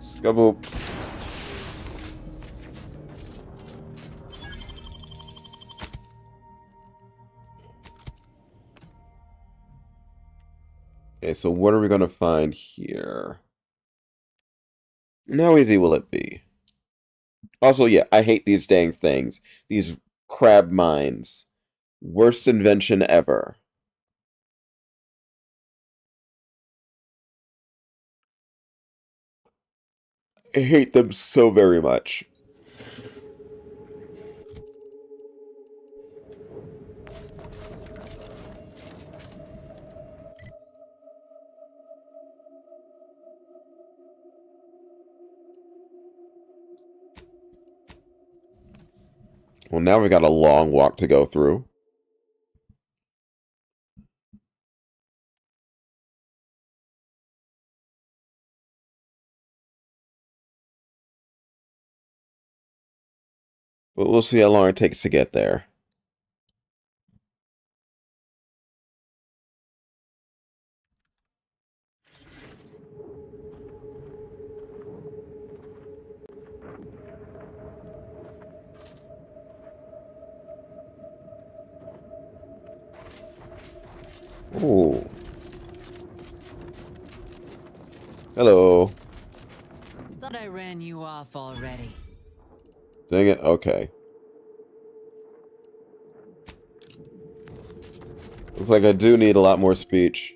Skaboop. Okay, so what are we going to find here? And how easy will it be? Also, yeah, I hate these dang things. These crab mines. Worst invention ever. I hate them so very much. Well, now we got a long walk to go through. But we'll see how long it takes to get there. Ooh. Hello. Thought I ran you off already. Dang it. Okay. Looks like I do need a lot more speech.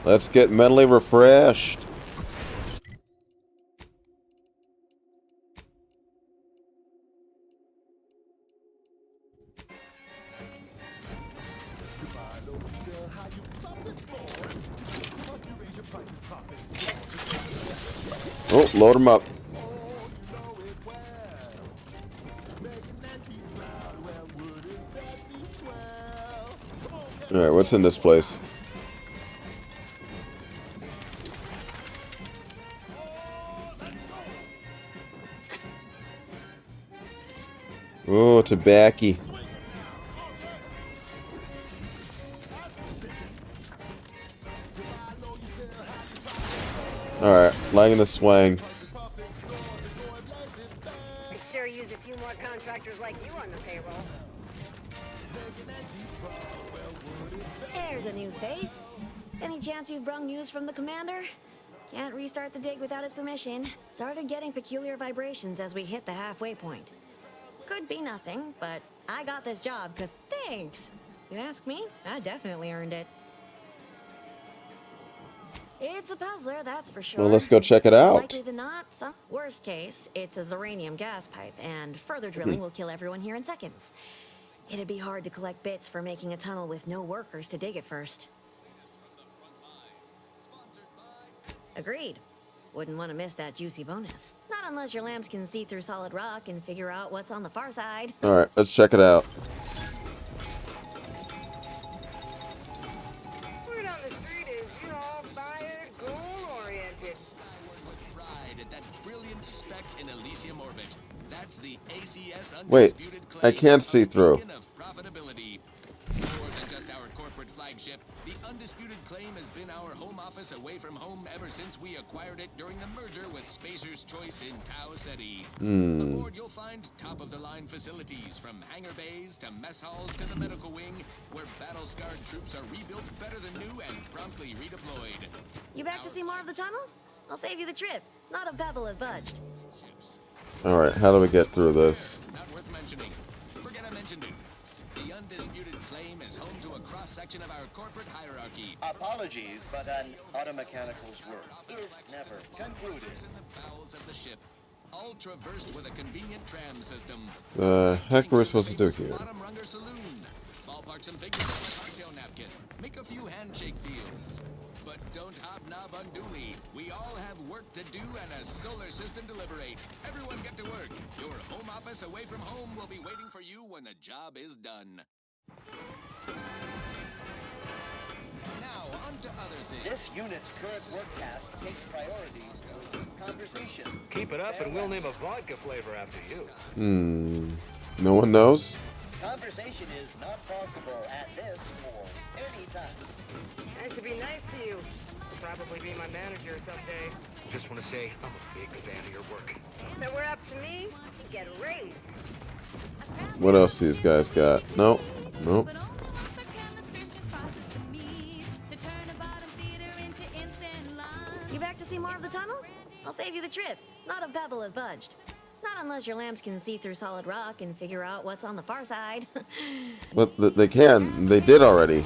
Let's get mentally refreshed. Oh, load them up. Alright, what's in this place? Oh, tobacco. Alright, lying the swang. Could sure use a few more contractors like you on the payroll. There's a new face. Any chance you've brung news from the commander? Can't restart the dig without his permission. Started getting peculiar vibrations as we hit the halfway point. Could be nothing, but I got this job because thanks. You ask me, I definitely earned it. It's a puzzler, that's for sure. Well, let's go check it out. Likely than not, some worst case, it's a uranium gas pipe, and further drilling will kill everyone here in seconds. It'd be hard to collect bits for making a tunnel with no workers to dig it first. Agreed. Wouldn't want to miss that juicy bonus. Not unless your lamps can see through solid rock and figure out what's on the far side. Alright, let's check it out. Word on the street is you're all fired, goal-oriented. With pride at that brilliant speck in Elysium orbit. That's the ACS Wait, undisputed I claim can't see of through. beacon of profitability. More than just our corporate flagship, the undisputed claim has been our home office away from home ever since we acquired it during the merger with Spacer's Choice in Tau Ceti. Aboard, you'll find top-of-the-line facilities, from hangar bays to mess halls to the medical wing, where battle-scarred troops are rebuilt better than new and promptly redeployed. You back to see more of the tunnel? I'll save you the trip. Not a pebble has budged. Alright, how do we get through this? Not worth mentioning. Forget I mentioned it. The undisputed claim is home to a cross-section of our corporate hierarchy. Apologies, but an automechanical's work is never concluded. In the bowels of the ship, all traversed with a convenient tram system. The heck are we supposed to do here? Bottom runger saloon. Ballpark some figures on a cocktail napkin. Make a few handshake deals. But don't hobnob unduly. We all have work to do and a solar system to liberate. Everyone get to work. Your home office away from home will be waiting for you when the job is done. Now, on to other things. This unit's current work task takes priority over conversation. Keep it up and we'll name a vodka flavor after you. No one knows? Conversation is not possible at this or any time. I should be nice to you. You'll probably be my manager someday. Just want to say, I'm a big fan of your work. If it were up to me, you'd get a raise. What else these guys got? Nope. Nope. You back to see more of the tunnel? I'll save you the trip. Not a pebble has budged. Not unless your lamps can see through solid rock and figure out what's on the far side. But they can. They did already.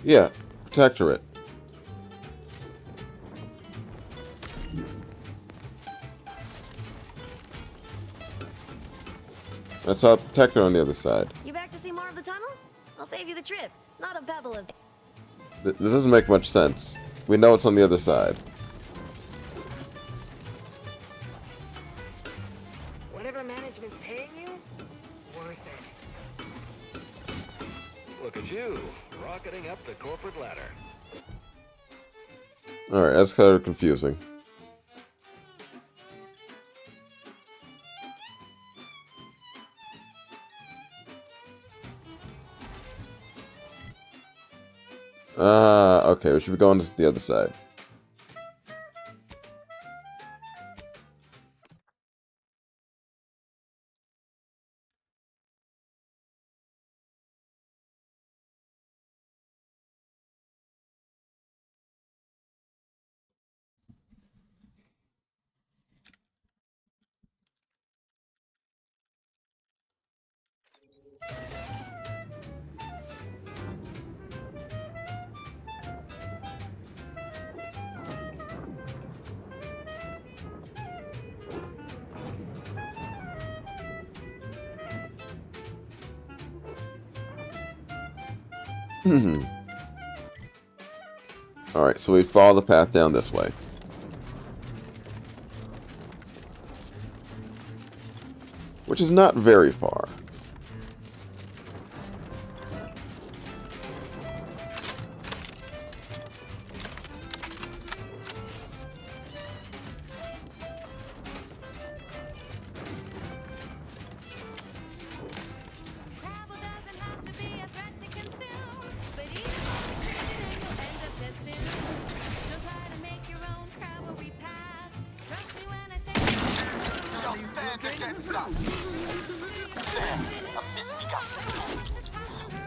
Yeah, protectorate. I saw a protector on the other side. You back to see more of the tunnel? I'll save you the trip. Not a pebble of... This doesn't make much sense. We know it's on the other side. Whatever management's paying you, worth it. Look at you, rocketing up the corporate ladder. Alright, that's kind of confusing. Okay, we should be going to the other side. Alright, so we follow the path down this way. Which is not very far.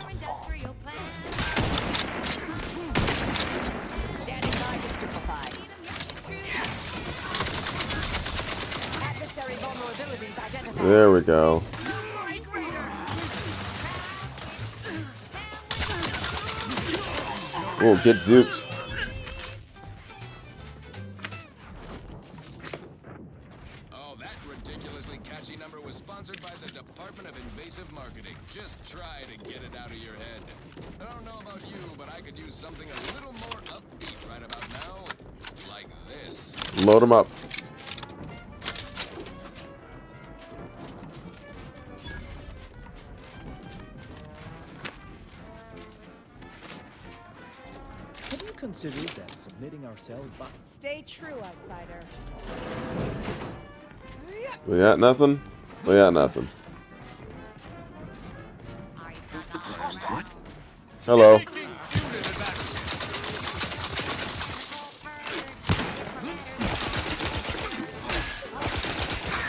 Industrial plant. Standing by to stupefy. Adversary vulnerabilities identified. There we go. Oh, get zooped. Oh, that ridiculously catchy number was sponsored by the Department of Invasive Marketing. Just try to get it out of your head. I don't know about you, but I could use something a little more upbeat right about now. Like this. Load them up. Have you considered that submitting ourselves by... Stay true, outsider. We got nothing? We got nothing. Hello.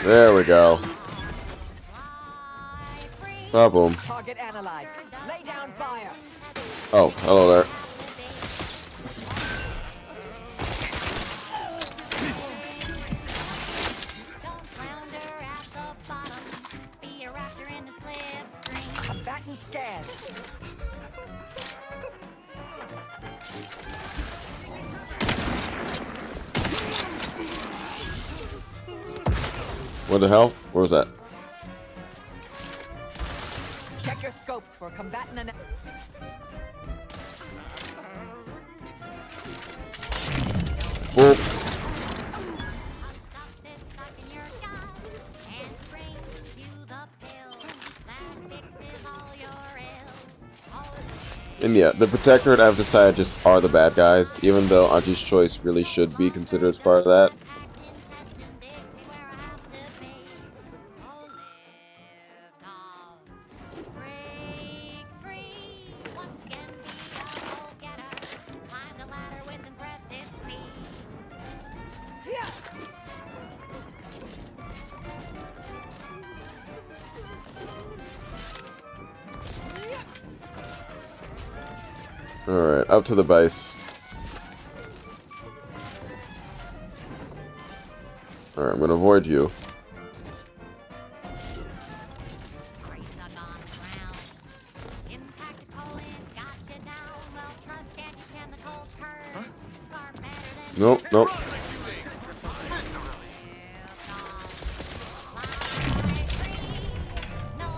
There we go. Oh, boom. Target analyzed. Lay down fire. Oh, hello there. Combatant scan. What the hell? Where was that? Check your scopes for combatant and Boop. And yeah, the Protectorate, I've decided, just are the bad guys, even though Auntie's Choice really should be considered as part of that. Alright, up to the base. Alright, I'm gonna avoid you. Nope, nope.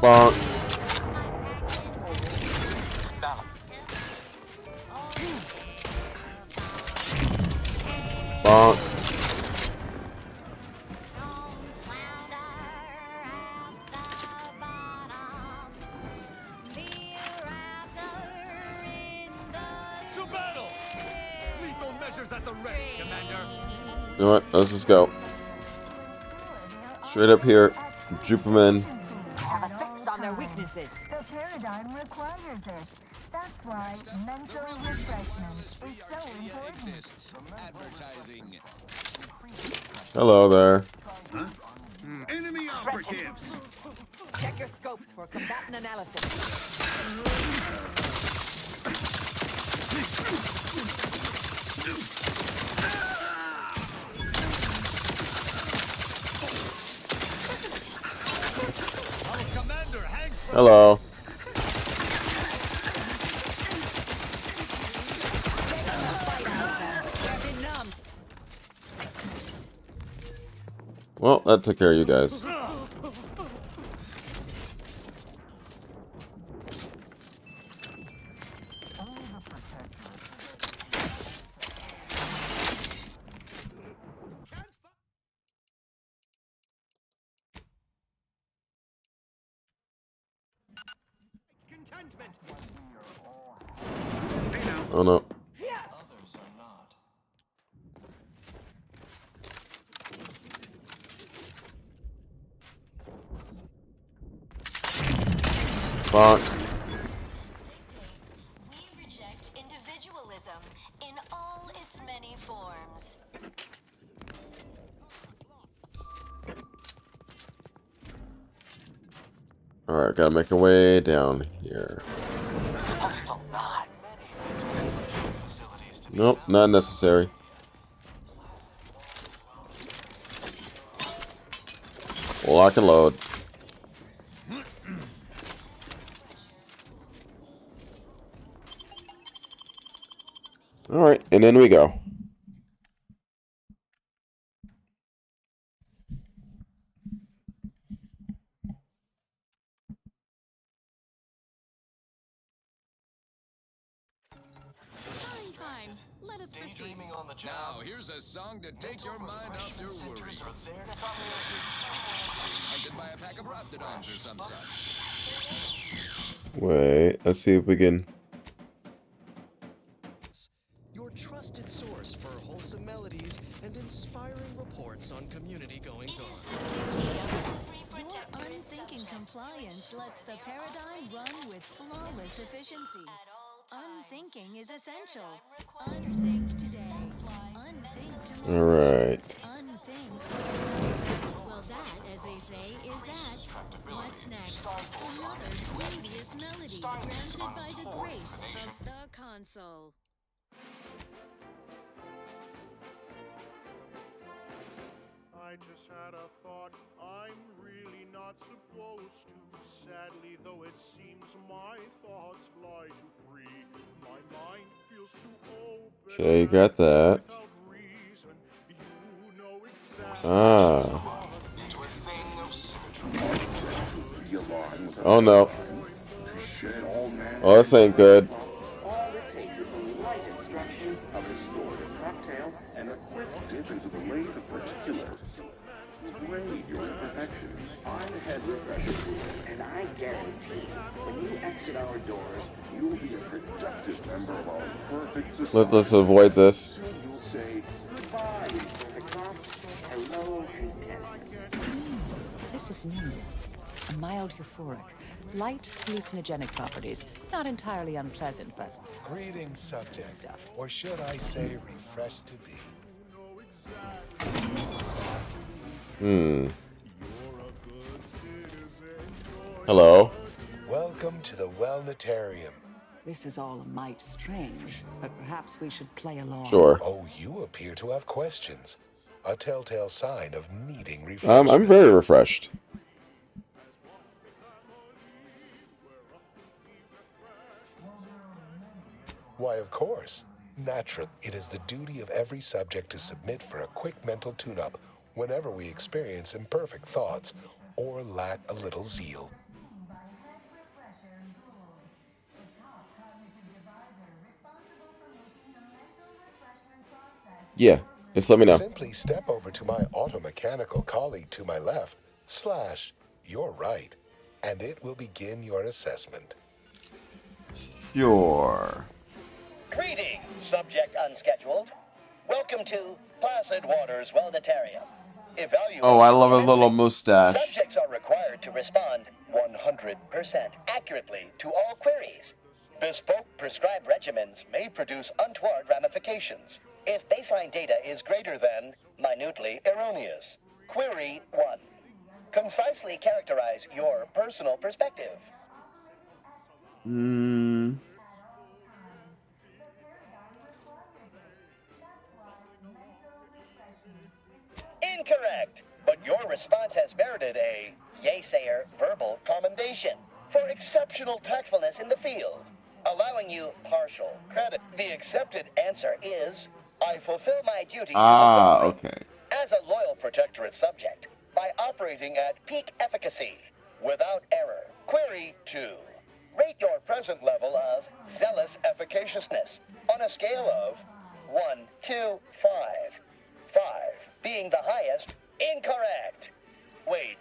Bonk. Bonk. To battle! Lethal measures at the ready, Commander. You know what? Let's just go. Straight up here. Juperman. have a fix on their weaknesses. The paradigm requires it. That's why mental refreshment is so important. Advertising. Hello there. Huh? Enemy operatives! Check your scopes for combatant analysis. Hello. Well, that took care of you guys. Oh no. Others are not. Fuck. We reject individualism in all its many forms. Alright, gotta make our way down here. Nope, not necessary. Lock and load. Alright, and in we go. Fine. Let us proceed. On the job. Now, here's a song to take your mind off your worries. Hunted by a pack of raptidons or some such. Wait, let's see if we can... Your trusted source for wholesome melodies and inspiring reports on community goings-on. Your unthinking compliance lets the paradigm run with flawless efficiency. Unthinking is essential. Unthink today. Unthink tomorrow. Alright. Unthink. Well, that, as they say, is that. What's next? Another previous melody granted by the grace of the console. I just had a thought, I'm really not supposed to. Sadly, though it seems my thoughts fly too free. My mind feels too open. Okay, got that. Ah. Oh no. Oh, this ain't good. All it takes is a light instruction, a restorative cocktail, and a quick dip into the lake of particulate. Grade your imperfections. I'm head refresher, and I guarantee when you exit our doors, you'll be a productive member of our perfect society. Let's avoid this. You'll say goodbye, perfect thoughts. Hello, contentment. This is new. A mild euphoric. Light hallucinogenic properties. Not entirely unpleasant, but... Greetings, subject. Or should I say, refreshed to be. Hello. Welcome to the Wellnetarium. This is all a mite strange, but perhaps we should play along. Sure. Oh, you appear to have questions. A telltale sign of needing refreshment. I'm very refreshed. Why, of course. Naturally, it is the duty of every subject to submit for a quick mental tune-up whenever we experience imperfect thoughts or lack a little zeal. Yeah, just let me know. Simply step over to my automechanical colleague to my left, / your right, and it will begin your assessment. Sure. Greetings, subject unscheduled. Welcome to Placid Waters Wellnetarium. Oh, I love a little mustache. Subjects are required to respond 100% accurately to all queries. Bespoke prescribed regimens may produce untoward ramifications if baseline data is greater than minutely erroneous. Query 1. Concisely characterize your personal perspective. Incorrect, but your response has merited a yaysayer verbal commendation for exceptional tactfulness in the field, allowing you partial credit. The accepted answer is, I fulfill my duty Okay. as a loyal protectorate subject by operating at peak efficacy without error. Query 2. Rate your present level of zealous efficaciousness on a scale of 1 to 5. 5 being the highest. Incorrect. Wait,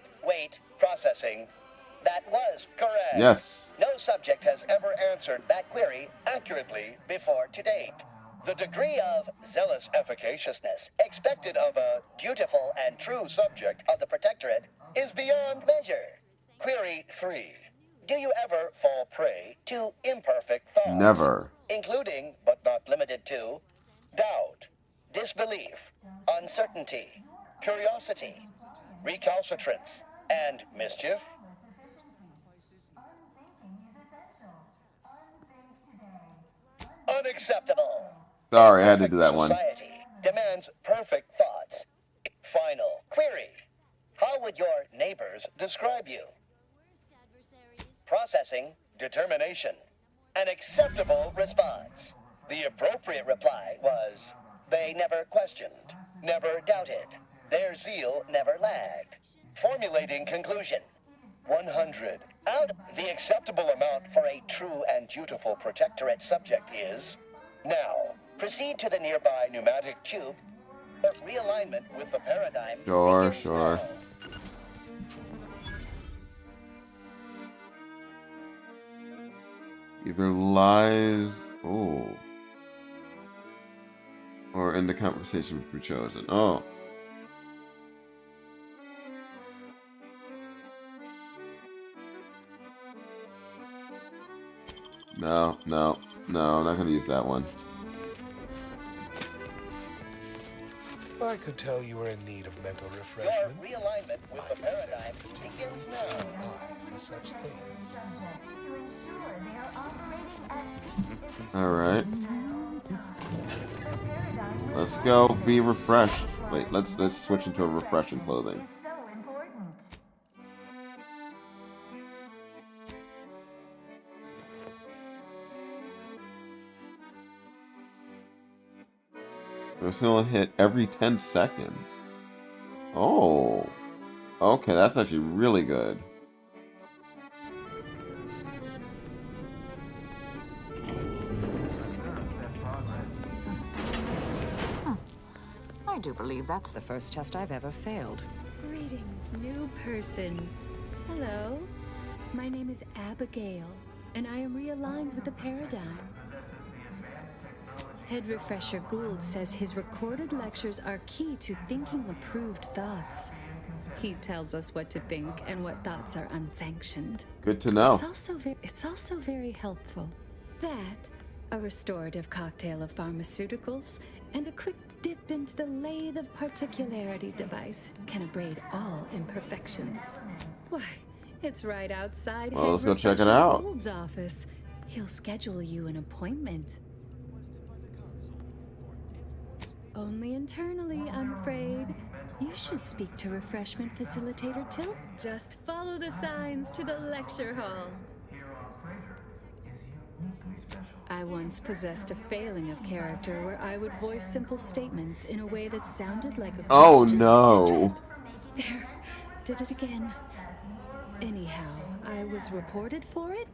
processing. That was correct. Yes. No subject has ever answered that query accurately before to date. The degree of zealous efficaciousness expected of a dutiful and true subject of the Protectorate is beyond measure. Query 3. Do you ever fall prey to imperfect thoughts? Never. Including, but not limited to, doubt, disbelief, uncertainty, curiosity, recalcitrance, and mischief? Unacceptable. Sorry, I had to Perfect do that one. society demands perfect thoughts. Final query. How would your neighbors describe you? Processing determination. An acceptable response. The appropriate reply was, they never questioned, never doubted. Their zeal never lagged. Formulating conclusion. 100. Out the acceptable amount for a true and dutiful protectorate subject is... Now, proceed to the nearby pneumatic tube. Realignment with the paradigm. Sure, begins sure. now. Either lies, oh, or in the conversation we chosen. Oh. No, no, no, I'm not gonna use that one. I could tell you were in need of mental refreshment. Your realignment with the paradigm begins now. For such things. Alright. Let's go be refreshed. Wait, let's switch into a refreshing clothing. It's gonna hit every 10 seconds. Oh. Okay, that's actually really good. I do believe that's the first test I've ever failed. Greetings, new person. Hello. My name is Abigail, and I am realigned with the paradigm. Head Refresher Gould says his recorded lectures are key to thinking approved thoughts. He tells us what to think and what thoughts are unsanctioned. Good to know. It's also very helpful. That, a restorative cocktail of pharmaceuticals, and a quick dip into the lathe of particularity device can abrade all imperfections. Why, it's right outside Well, Head let's go check it Refresher out. Gould's office. He'll schedule you an appointment. Only internally, I'm afraid. You should speak to Refreshment Facilitator Tilt. Just follow the signs to the lecture hall. I once possessed a failing of character where I would voice simple statements in a way that sounded like a Oh question. no. There, did it again. Anyhow, I was reported for it?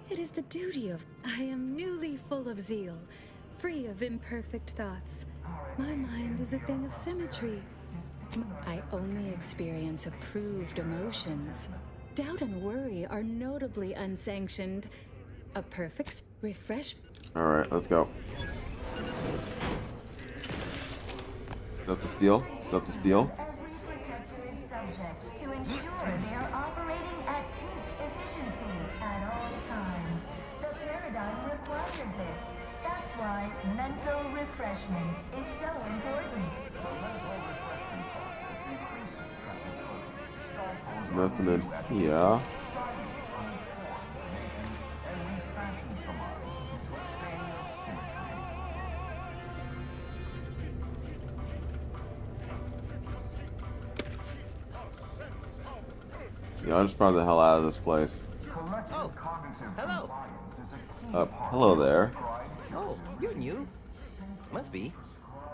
It is the duty of... I am newly full of zeal, free of imperfect thoughts. My mind is a thing of symmetry. I only experience approved emotions. Doubt and worry are notably unsanctioned. A perfect refresh... Alright, let's go. Stuff to steal. Stuff to steal. Subject to ensure they are operating at peak efficiency at all times. The paradigm requires it. That's why mental refreshment is so important. There's nothing in here. Yeah, I'll just probably the hell out of this place. Oh, hello. Hello there. Oh, you're new. Must be.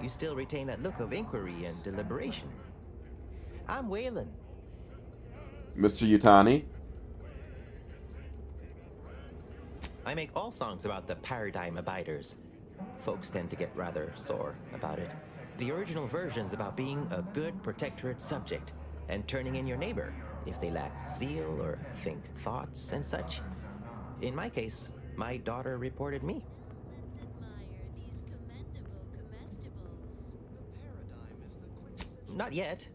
You still retain that look of inquiry and deliberation. I'm Waylon. Mr. Yutani? I make all songs about the paradigm abiders. Folks tend to get rather sore about it. The original version's about being a good protectorate subject and turning in your neighbor if they lack zeal or think thoughts and such. In my case, my daughter reported me. Not yet.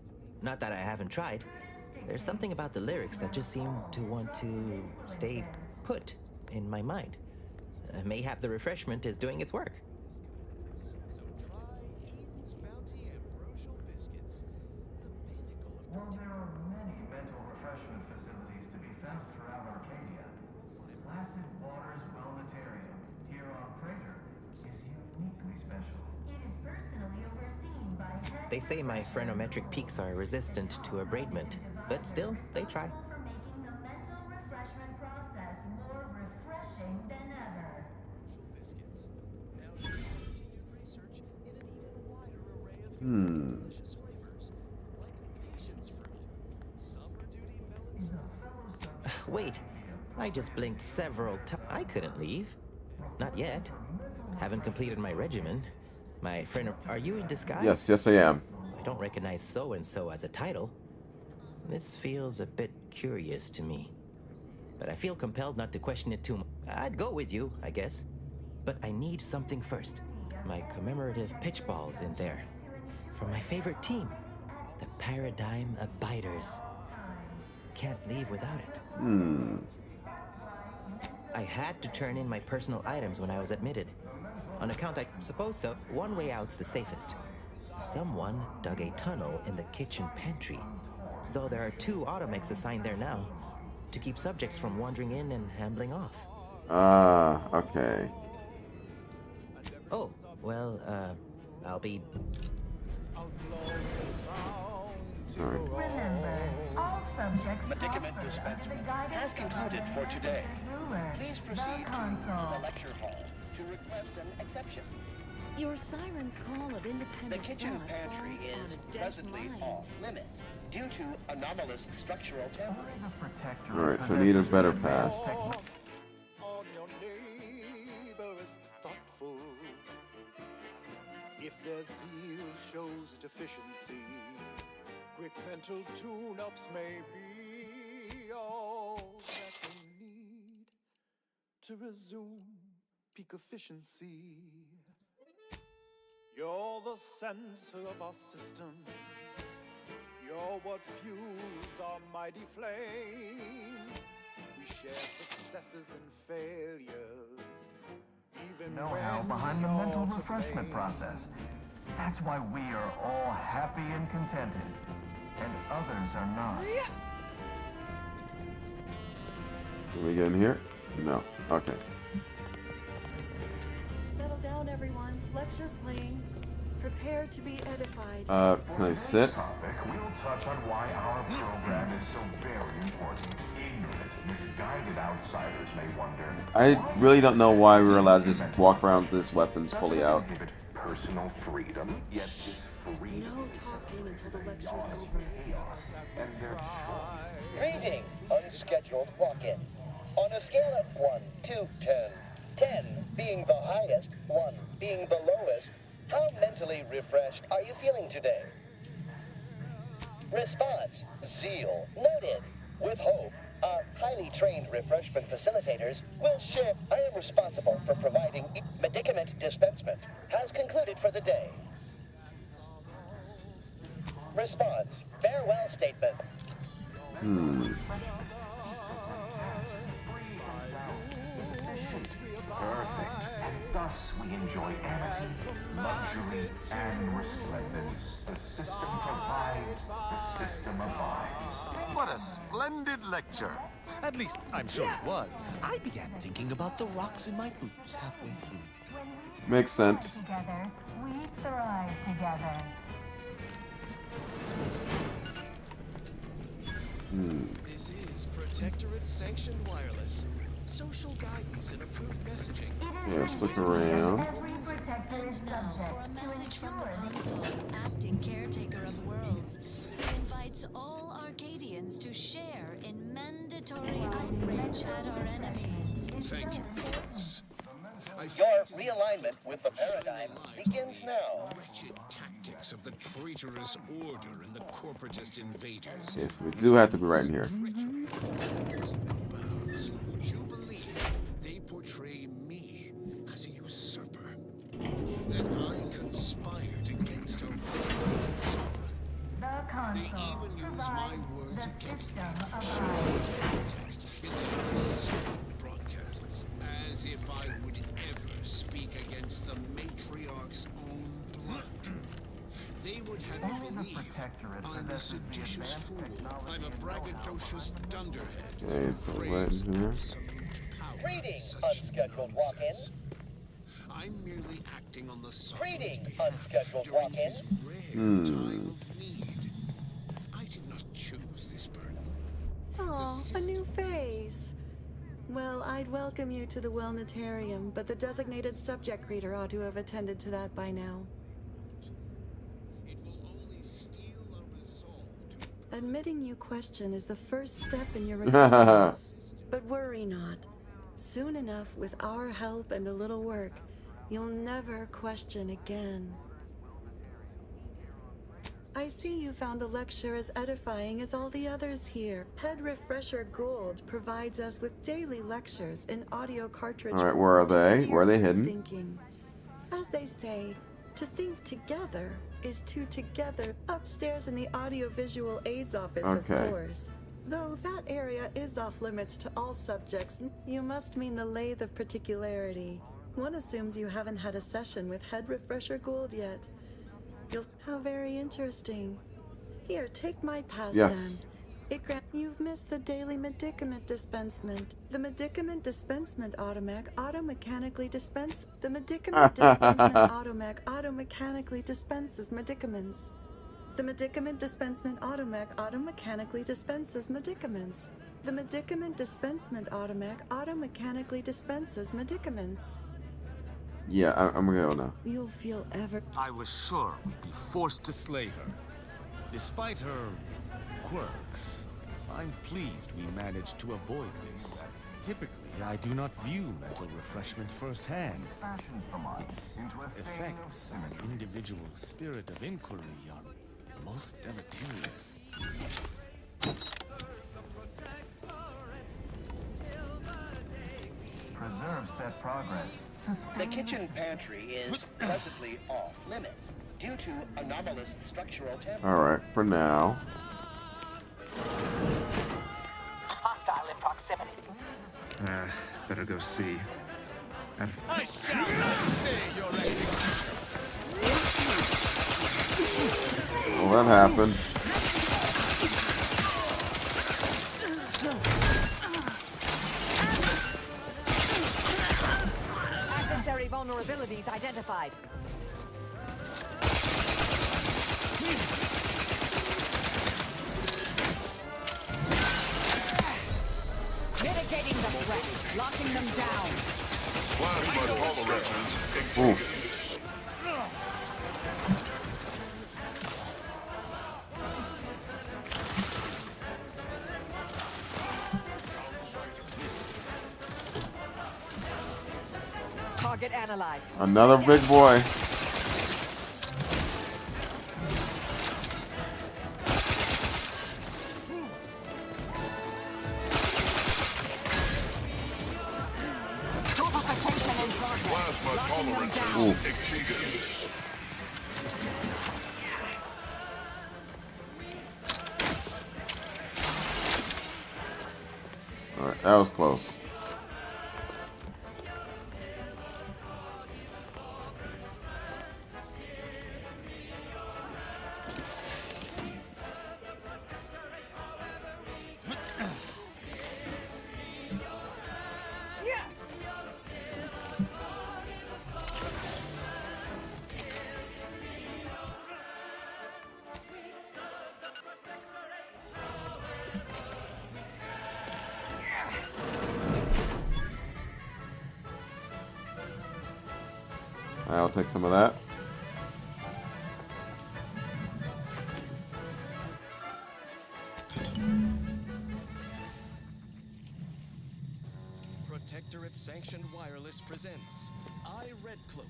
Not that I haven't tried. There's something about the lyrics that just seem to want to stay put in my mind. Mayhap the refreshment is doing its work. While there are many mental refreshment facilities to be found throughout Arcadia, Placid Waters Wellnatarium here on Prater is uniquely special. It is personally overseen by head They say my phrenometric peaks are resistant to abradement, but still, they try. for making the mental refreshment process more refreshing than ever. Wait, I just blinked several times. I couldn't leave. Not yet. Haven't completed my regimen. My friend, are you in disguise? Yes, I am. I don't recognize so-and-so as a title. This feels a bit curious to me. But I feel compelled not to question it too much. I'd go with you, I guess. But I need something first. My commemorative pitch ball's in there. From my favorite team, the Paradigm Abiders. Can't leave without it. I had to turn in my personal items when I was admitted. On account, I suppose so. One way out's the safest. Someone dug a tunnel in the kitchen pantry. Though there are 2 automechs assigned there now, to keep subjects from wandering in and ambling off. Okay. Oh, well, I'll be... Sorry. Remember, all subjects Medicament prosper under dispensary the guidance has concluded of for today. ruler, Please the proceed to console. the lecture hall to request an exception. Your siren's call of independent The kitchen thought pantry falls on is a deaf presently mind. off limits due to anomalous structural tampering. Alright, so I need a better pass. On your neighbor is thoughtful. If their zeal shows deficiency, quick mental tune-ups may be all that we need to resume peak efficiency. You're the center of our system. You're what fuels our mighty flame. We share successes and failures. Even Know-how when behind the we mental are to refreshment blame. process. That's why we are all happy and contented, and others are not. Can we get in here? No. Okay. Settle down, everyone. Lecture's playing. Prepare to be edified. Can I sit? We'll touch on why our program is so very important. Ignorant, misguided outsiders may wonder. I really don't know why we were allowed to just walk around with this weapons fully out. Personal freedom, yet this freedom. No talking until the lecture's over. And their Greeting, unscheduled walk-in. On a scale of 1 to 10, 10 being the highest, 1 being the lowest, how mentally refreshed are you feeling today? Response, zeal, noted. With hope, our highly trained refreshment facilitators will share. I am responsible for providing medicament dispensement. Has concluded for the day. Response, farewell statement. perfect. And thus we enjoy amity, luxury, and resplendence. The system provides, the system abides. What a splendid lecture. At least, I'm sure it was. I began thinking about the rocks in my boots halfway through. Makes sense. Together, we thrive together. This is Protectorate Sanctioned Wireless. Social guidance and approved messaging. Yeah, let's look around. Every protectorate subject to ensure the Acting caretaker of worlds, who invites all Arcadians to share in mandatory outrage at our enemies. Thank you, Prince. Your realignment with the paradigm begins now. Wretched tactics of the traitorous order and the corporatist invaders. Yes, we do have to be right in here. Would you believe they portray me as a usurper? That I conspired against a sovereign. The console provides the system of Text in their deceitful broadcasts, as if I would ever speak against the matriarch's own blood. They would have Only you the believe Protectorate I'm a possesses the seditious advanced fool. technology I'm a and know-how braggadocious dunderhead. Okay, so right in here. Absolute power. Greetings, unscheduled walk-in. I'm merely acting on the Greetings, Sovereign's behalf unscheduled during walk-in. his rare time of need. I did not choose this burden. Oh, a new face. Well, I'd welcome you to the Wellnetarium, but the designated subject reader ought to have attended to that by now. Admitting you question is the first step in your recovery. But worry not. Soon enough, with our help and a little work, you'll never question again. I see you found the lecture as edifying as all the others here. Head Refresher Gould provides us with daily lectures in audio cartridge All right, where are form to they? steer Where are they group hidden? thinking. As they say, to think together is to together. Upstairs in the audiovisual aids office, Okay. of course. Though that area is off limits to all subjects, you must mean the lathe of particularity. One assumes you haven't had a session with Head Refresher Gould yet. How very interesting. Here, take my pass Yes. then. You've missed the daily medicament dispensement. The medicament dispensement automac auto-mechanically dispense. The medicament dispensement automac auto-mechanically dispenses medicaments. The medicament dispensement automac auto-mechanically dispenses medicaments. The medicament dispensement automac auto-mechanically dispenses medicaments. Yeah, I'm gonna go now. You'll feel I was sure we'd be forced to slay her. Despite her quirks, I'm pleased we managed to avoid this. Typically, I do not view mental refreshment firsthand. Its effects on an individual's spirit of inquiry are most deleterious. Preserve set progress. The kitchen pantry is presently off limits due to anomalous structural tampering. All right, for now. Hostile in proximity. Better go see. I shall not stay your execution. Well, that happened. Adversary vulnerabilities identified. Mitigating the threat, locking them down. Ooh. Target analyzed. Another big boy. Ooh. All right, that was close. I'll take some of that. Protectorate Sanctioned Wireless presents I, Red Cloak,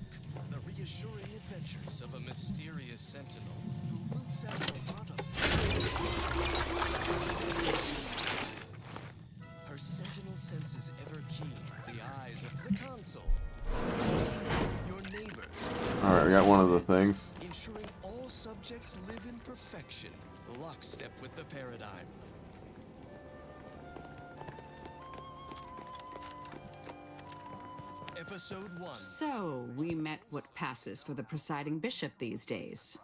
the reassuring adventures of a mysterious sentinel who roots out the bottom. Her sentinel senses ever keen, the eyes of the console. Your neighbors. Alright, we got one of the things. Ensuring all subjects live in perfection, lockstep with the paradigm. Episode 1. So, we met what passes for the presiding bishop these days.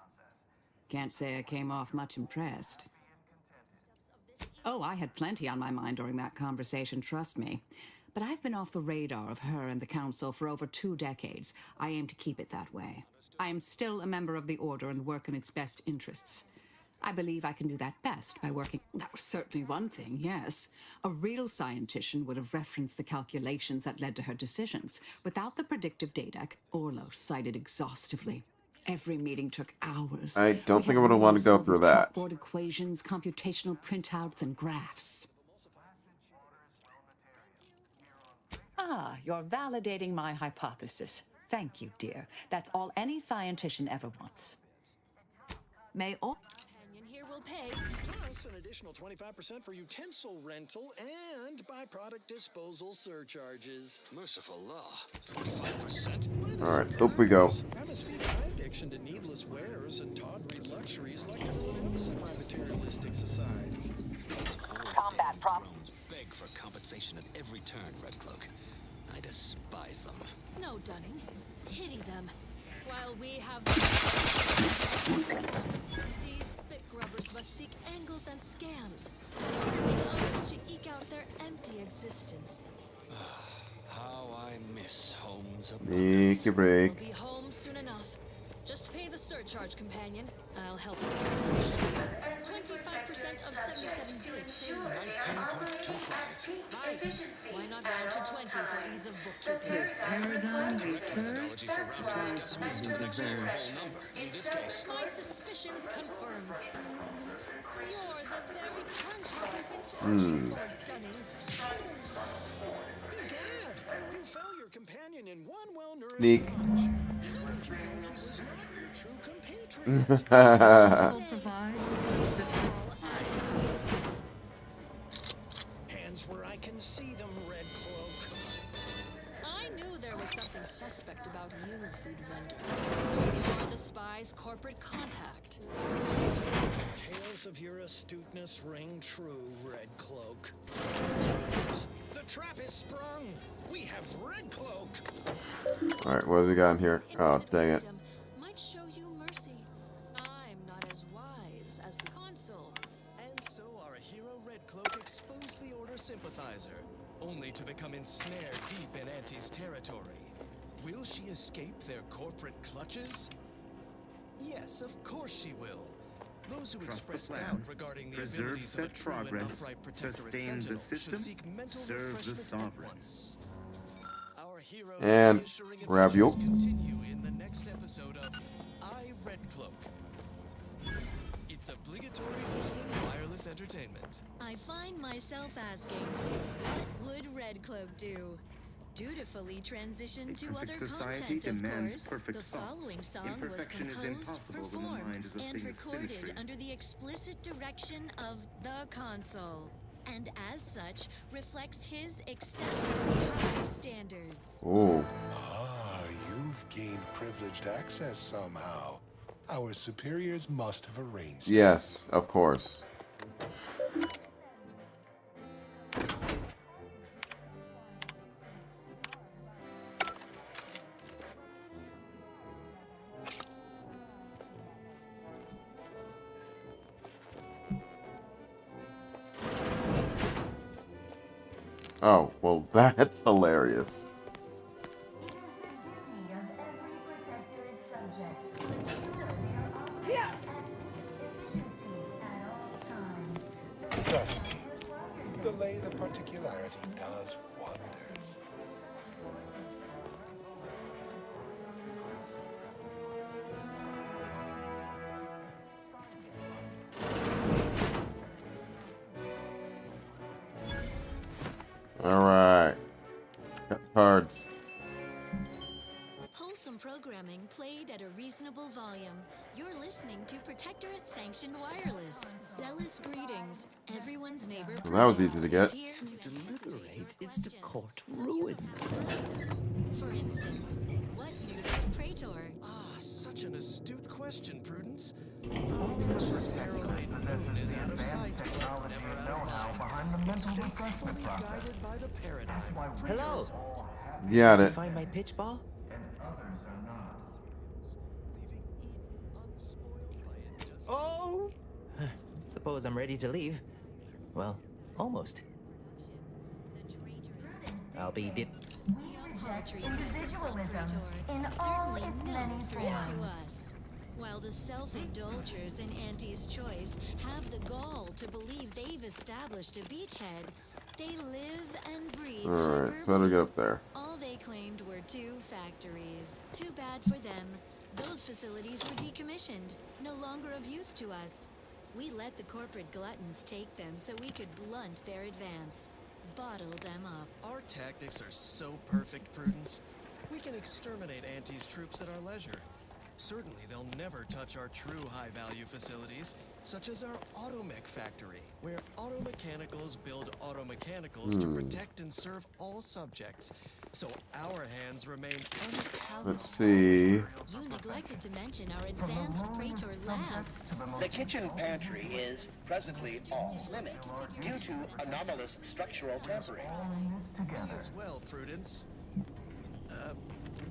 Can't say I came off much impressed. Oh, I had plenty on my mind during that conversation, trust me. But I've been off the radar of her and the Council for over 2 decades. I aim to keep it that way. I am still a member of the Order and work in its best interests. I believe I can do that best by working... That was certainly one thing, yes. A real scientician would have referenced the calculations that led to her decisions. Without the predictive data, Orlo cited exhaustively. Every meeting took hours. I don't We think had I'm going to want to rooms go filled through with that. chalkboard equations, computational printouts, and graphs. Ah, you're validating my hypothesis. Thank you, dear. That's all any scientician ever wants. May all... Companion here will pay. Plus an additional 25% for utensil rental and byproduct disposal surcharges. Merciful law. 25%? All right, up we go. I must feed my addiction to needless wares and tawdry luxuries like everyone else in my materialistic society. Combat drones beg for compensation at every turn, Red Cloak. I despise them. No, Dunning. Pity them. While we have... These bit grubbers must seek angles and scams, warning others to eke out their empty existence. How I miss home's Take a break. We'll be home soon enough. Just pay the surcharge, companion. I'll help with the calculation. 25% of 77 bits is 19.25. Right. Why not round to 20 for ease of bookkeeping? Methodology for rounding is decimals to the next near whole number. In this case, My suspicions confirmed. You're the very turncock I've been searching for, Dunning. Egad! You fell your companion in one well-nourished Sneak. lunch. How did you know he was not your true compatriot? Hands where I can see them, Red Cloak. I knew there was something suspect about you, food vendor. So you're the spy's corporate contact. Tales of your astuteness ring true, Red Cloak. The trap is sprung. We have Red Cloak. All right, what have we got in here? Oh, dang it. Might show you mercy. I'm not as wise as the consul. And so our hero Red Cloak exposed the Order sympathizer, only to become ensnared deep in Auntie's territory. Will she escape their corporate clutches? Yes, of course she will. Those who express doubt regarding the abilities of a true and upright protectorate sentinel should seek mental refreshment at once. Our heroes And reassuring grab you. adventures continue in the next episode of I, Red Cloak. It's obligatory listening wireless entertainment. I find myself asking, what would Red Cloak do? Dutifully transition to other society content, of demands course. perfect The thoughts. following song was Imperfection is composed, impossible when the mind performed, is a and thing of recorded symmetry. under the explicit direction of the consul, and as such reflects his excessively high standards. Oh. Ah, you've gained privileged access somehow. Our superiors must have arranged it. Yes, of course. Oh, well, that's hilarious. Trust me, delay the particularity does wonders. Alright. Got cards. Wholesome programming played at a reasonable volume. You're listening to Protectorate Sanctioned Wireless. Zealous greetings. Everyone's neighbor. Well, that was easy to get. To deliberate is to court ruin. For instance, what knew the Praetor? Ah, such an astute question, Prudence. Our precious barrel maiden is out of sight, but never out of mind. Behind the mental Fully refreshment process. guided by the paradigm. Hello. Got You it. find my pitch ball? And others are not. Oh! Suppose I'm ready to leave. Well, almost. I'll be We reject individualism in all Certainly its no many threat to forms. us. While the self-indulgers in Auntie's Choice have the gall to believe they've established a beachhead, they live and breathe Alright, so how do we hyperbole. get up there? All they claimed were 2 factories. Too bad for them. Those facilities were decommissioned, no longer of use to us. We let the corporate gluttons take them so we could blunt their advance, bottle them up. Our tactics are so perfect, Prudence. We can exterminate Auntie's troops at our leisure. Certainly, they'll never touch our true high-value facilities, such as our automech factory, where automechanicals build automechanicals to protect and serve all subjects. So our hands remain uncalloused. Let's see. You neglected to mention our advanced Praetor labs. The kitchen pantry is presently off limits due to anomalous structural tampering. As well, Prudence.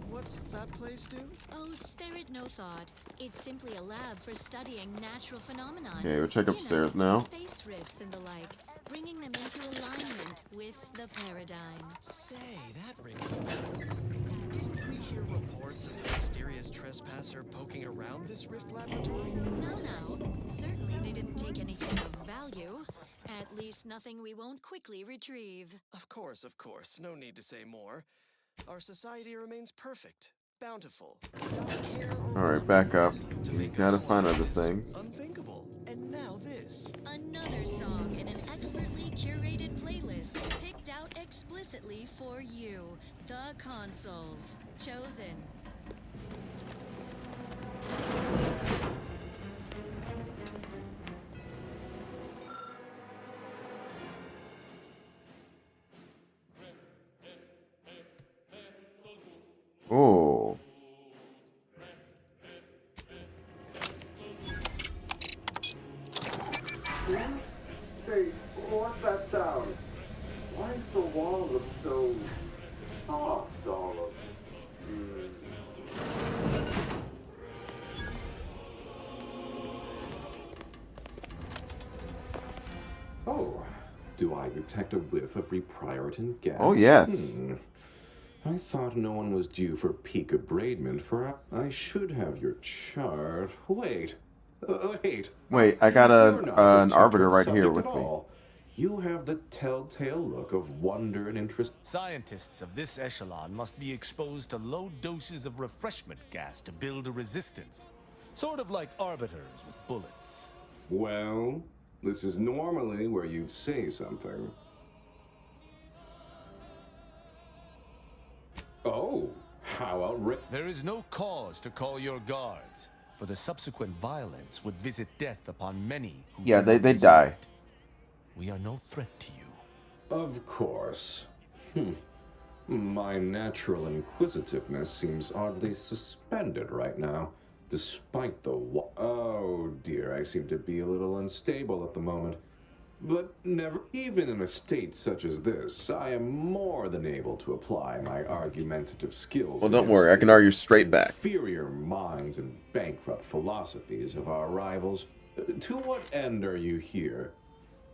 What's that place do? Oh, spare it no thought. It's simply a lab for studying natural phenomenon. Okay, we'll check You upstairs know, now. Space rifts and the like, bringing them into alignment with the paradigm. Say, that rings a bell. Didn't we hear reports of a mysterious trespasser poking around this rift laboratory? No. Certainly they didn't take anything of value. At least nothing we won't quickly retrieve. Of course. No need to say more. Our society remains perfect, bountiful, without care or Alright, back up. We gotta find other things. unthinkable. And now this. Another song in an expertly curated playlist picked out explicitly for you, the consoles. Chosen. Oh. Say, what's that sound? Why is the wall look so soft all of Oh, do I detect a whiff of repriorant gas? Oh, yes. I thought no one was due for peak abradement for I should have your chart. Wait. Wait, I got You're not an a arbiter right subject here at with me. all. You have the telltale look of wonder and interest. Scientists of this echelon must be exposed to low doses of refreshment gas to build a resistance. Sort of like arbiters with bullets. Well, this is normally where you'd say something. Oh, how outrageous. There is no cause to call your guards, for the subsequent violence would visit death upon many who Yeah, do not they deserve die. it. We are no threat to you. Of course. My natural inquisitiveness seems oddly suspended right now, despite the oh dear, I seem to be a little unstable at the moment. But never, even in a state such as this, I am more than able to apply my argumentative skills. Well, don't worry, I can argue straight back. Inferior minds and bankrupt philosophies of our rivals. To what end are you here?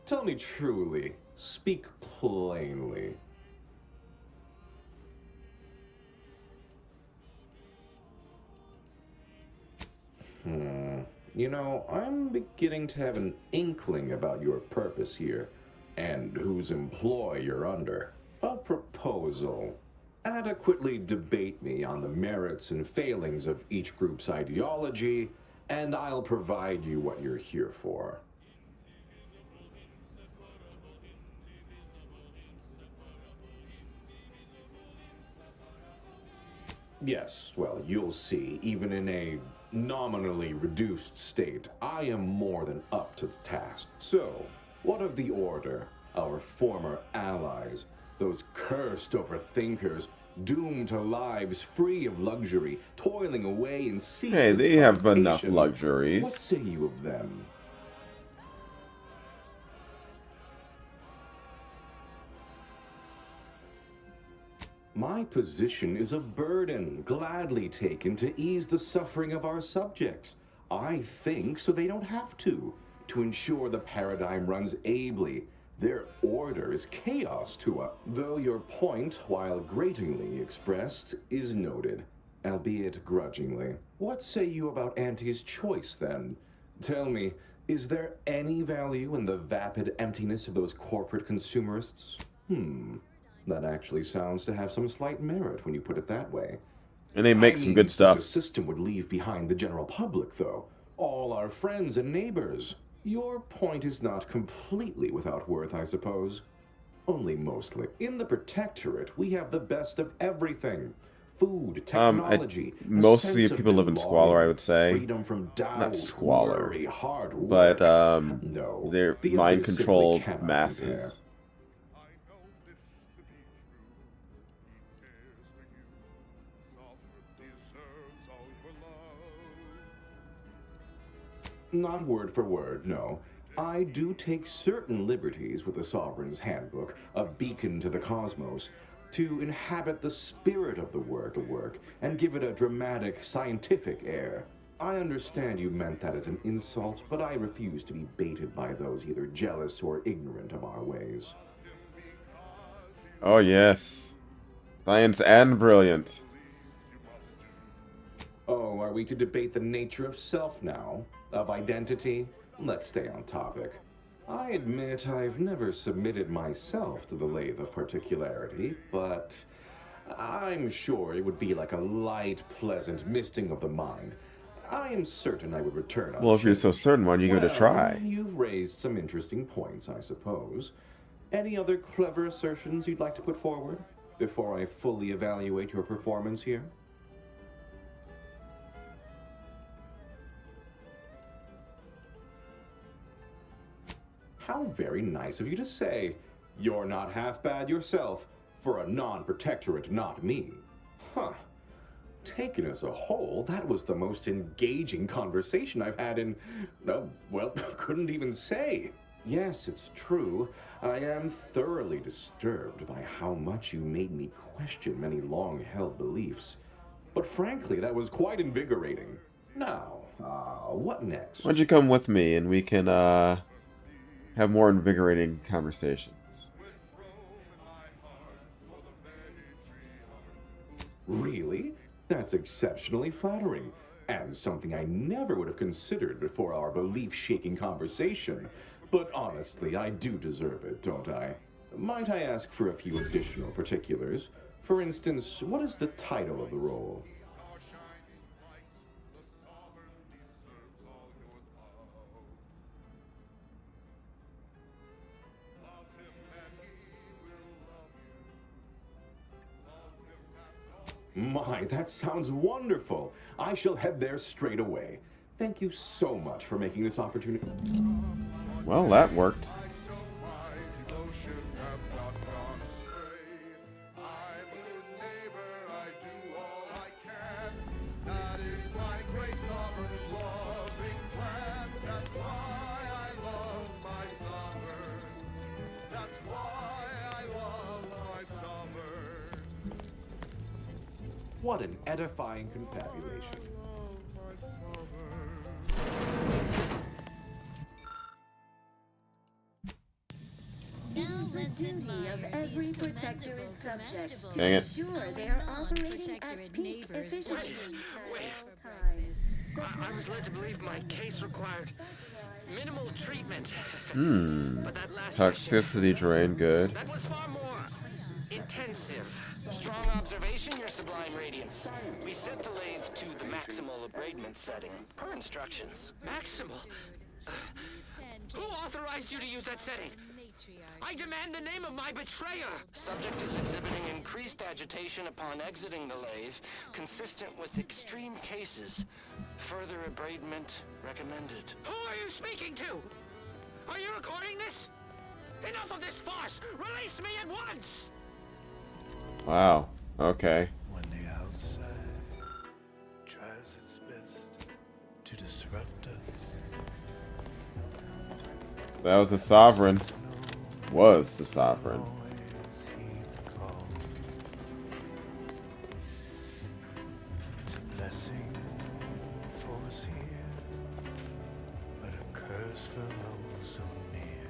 Tell me truly. Speak plainly. You know, I'm beginning to have an inkling about your purpose here, and whose employ you're under. A proposal. Adequately debate me on the merits and failings of each group's ideology, and I'll provide you what you're here for. Yes, well, you'll see, even in a nominally reduced state, I am more than up to the task. So, what of the Order, our former allies, those cursed overthinkers, doomed to lives free of luxury, toiling away in ceaseless Hey, they have enough computation? luxuries. What say you of them? My position is a burden gladly taken to ease the suffering of our subjects. I think so they don't have to ensure the paradigm runs ably, Their order is chaos to us. Though your point, while gratingly expressed, is noted, albeit grudgingly. What say you about Auntie's choice, then? Tell me, is there any value in the vapid emptiness of those corporate consumerists? That actually sounds to have some slight merit when you put it that way. And they make some good Such stuff. a system would leave behind the general public, though. All our friends and neighbors. Your point is not completely without worth, I suppose. Only mostly. In the Protectorate, we have the best of everything. Food, technology, mostly people live in squalor, I would say. freedom from doubt, Not squalor, worry, hard work. but No, they're the others mind-controlled simply cannot masses. compare. Not word for word, no. I do take certain liberties with the Sovereign's Handbook, a beacon to the cosmos, to inhabit the spirit of the work, and give it a dramatic, scientific air. I understand you meant that as an insult, but I refuse to be baited by those either jealous or ignorant of our ways. Oh yes. Science and brilliant. Oh, are we to debate the nature of self now? Of identity? Let's stay on topic. I admit I've never submitted myself to the lathe of particularity, but I'm sure it would be like a light, pleasant misting of the mind. I am certain I would return on Well, if you're so certain, why don't you give it a try? You've raised some interesting points, I suppose. Any other clever assertions you'd like to put forward before I fully evaluate your performance here? How very nice of you to say. You're not half bad yourself, for a non-protectorate not me. Huh. Taken as a whole, that was the most engaging conversation I've had in... well, couldn't even say. Yes, it's true. I am thoroughly disturbed by how much you made me question many long-held beliefs. But frankly, that was quite invigorating. Now, what next? Why don't you come with me and we can have more invigorating conversations? Really? That's exceptionally flattering, and something I never would have considered before our belief-shaking conversation. But honestly, I do deserve it, don't I? Might I ask for a few additional particulars? For instance, what is the title of the role? My, that sounds wonderful. I shall head there straight away. Thank you so much for making this opportunity. Well, that worked. What an edifying confabulation. Now let's admire of every these protectorate commendable, subject comestible, to Dang it. ensure they are operating at non-protectorate peak neighbors efficiency Wait. at all times. I was led to believe my case required minimal treatment. Hmm. But that last Toxicity drain, good. that was far more intensive. Strong observation, Your Sublime Radiance. We set the lathe to the maximal abradement setting, per instructions. Maximal? Who authorized you to use that setting? I demand the name of my betrayer! Subject is exhibiting increased agitation upon exiting the lathe, consistent with extreme cases. Further abradement recommended. Who are you speaking to? Are you recording this? Enough of this farce! Release me at once! Wow. Okay. When the outside tries its best to disrupt us. That was the Sovereign. Was the Sovereign. It's a blessing for us here, but a curse for those so near.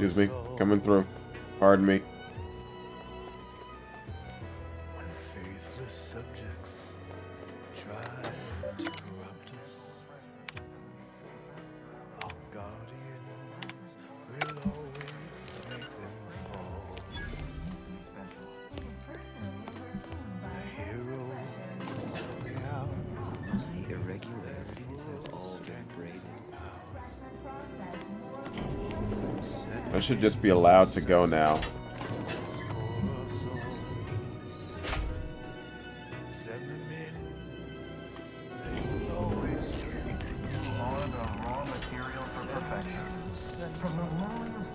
Excuse me. Coming through. Pardon me. When faithless subjects try to corrupt us, our guardians will always make them fall. The heroes of the hour. The irregularities have all been braided. I should just be allowed to go now.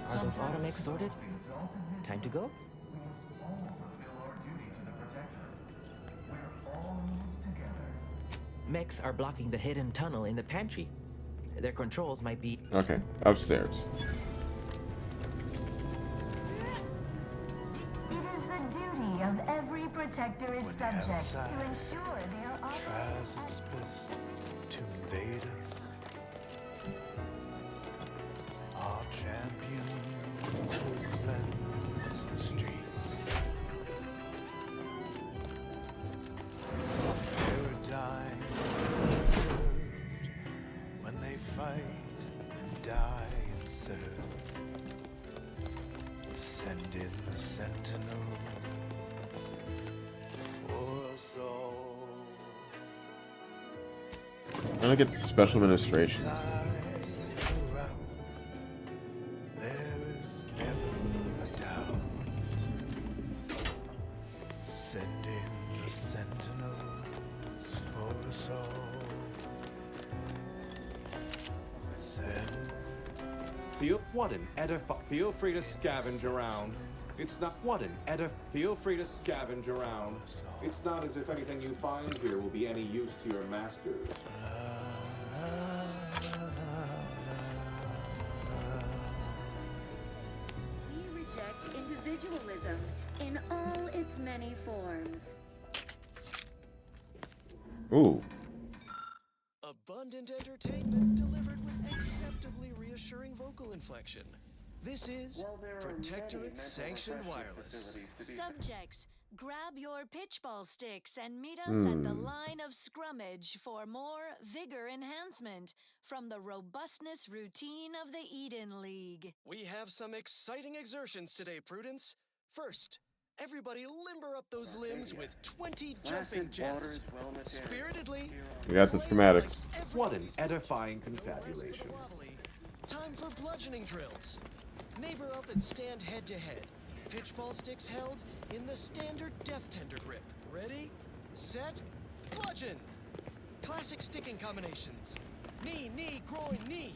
Are those automacs sorted? Time to go? Mechs are blocking the hidden tunnel in the pantry. Their controls might be... Okay, upstairs. It is the duty of every Protectorate subject to ensure they are all tries its best to invade us. Our champions will cleanse the streets. Our paradigm is served when they fight and die and serve. Send in the sentinels for us all. I'm gonna get special administrations. There is never a doubt. Send in the sentinels for us all. Send. Feel free to scavenge around. It's not feel free to scavenge around. It's not as if anything you find here will be any use to your masters. We reject individualism in all its many forms. Ooh. Abundant entertainment delivered with acceptably reassuring vocal inflection. This is Protectorate Sanctioned Wireless. Subjects, grab your pitchball sticks and meet us at the line of scrummage for more vigor enhancement from the robustness routine of the Eden League. We have some exciting exertions today, Prudence. First, everybody limber up those limbs with 20 jumping jets. Spiritedly. We got the schematics. What an edifying confabulation. Time for bludgeoning drills. Neighbor up and stand head to head. Pitchball sticks held in the standard Death Tender grip. Ready, set, bludgeon. Classic sticking combinations. Knee, knee, groin, knee.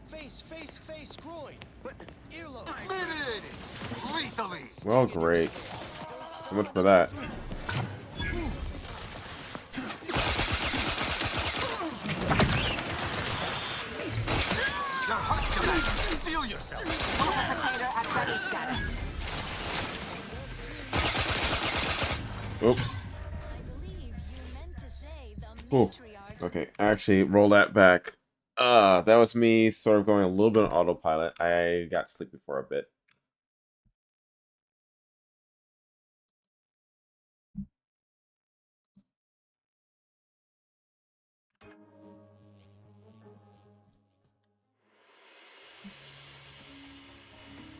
Face, face, face, groin. Earlobe. Lethally. Well, great. So much for that. Your heart command. Steel yourself. Multiplicator at ready status. Oops. Ooh. Okay, actually, roll that back. That was me sort of going a little bit on autopilot. I got sleepy for a bit.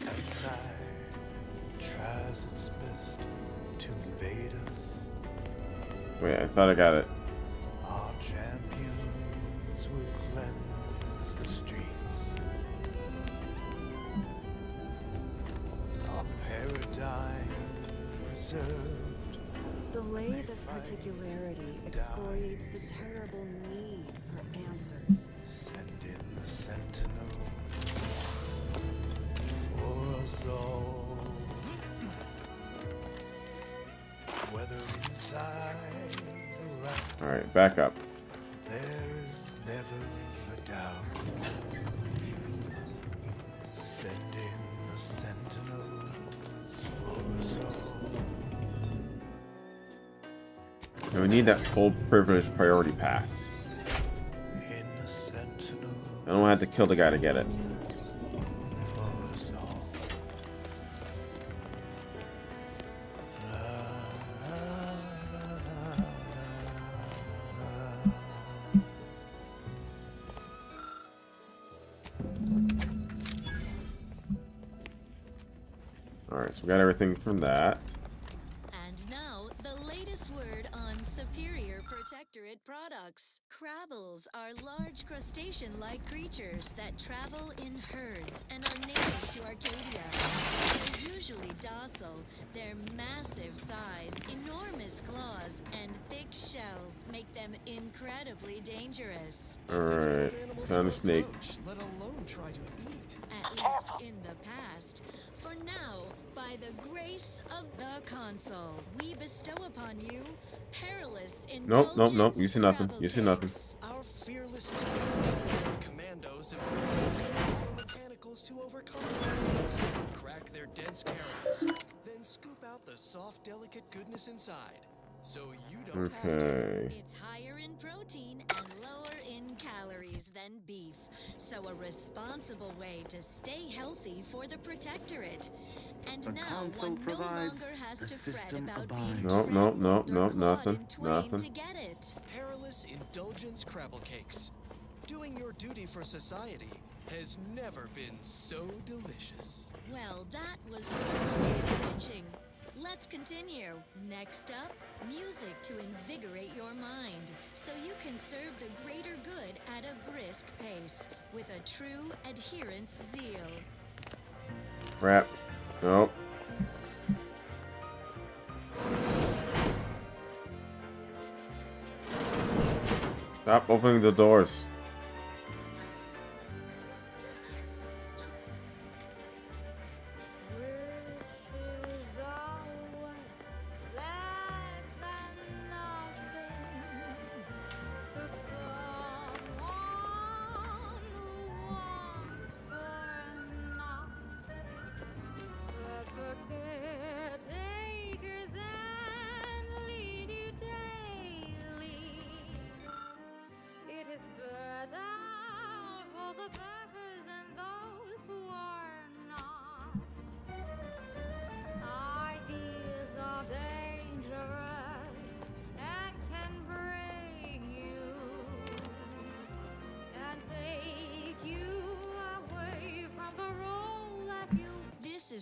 Outside tries its best to invade us. Wait, I thought I got it. Our champions will cleanse the streets. Our paradigm preserved. The lathe of particularity excoriates the terrible need for answers. Send in the sentinels for us all. Whether inside or out, Alright, back up. there is never a doubt. Send in the sentinels for us all. And we need that full privilege priority pass. In the sentinel I don't have to kill the guy to get it. for us all. Alright, so we got everything from that. And now, the latest word on superior protectorate products. Crabbles are large crustacean-like creatures that travel in herds and are native to Arcadia. They're usually docile. Their massive size, enormous claws, and thick shells make them incredibly dangerous. Alright, found a snake. Let alone try to eat. At least in the past. For now, by the grace of the console, we bestow upon you perilous Nope, nope, nope. You indulgence see nothing. crabble You see nothing. cakes. Our fearless team of commandos have created mechanicals to overcome monsters, crack their dense caramels, then scoop out the soft, delicate goodness inside. So you don't have to. Okay. It's higher in protein and lower in calories than beef, so a responsible way to stay healthy for the protectorate. And The now console one no provides, longer has the to fret system about abides. being Nope, nope, nope, trampled or nope, clawed nothing, in twain nothing. to get it. Perilous indulgence crabble cakes. Doing your duty for society has never been so delicious. Well, that was really pitching. Let's continue. Next up, music to invigorate your mind, so you can serve the greater good at a brisk pace, with a true adherence zeal. Crap. Nope. Stop opening the doors.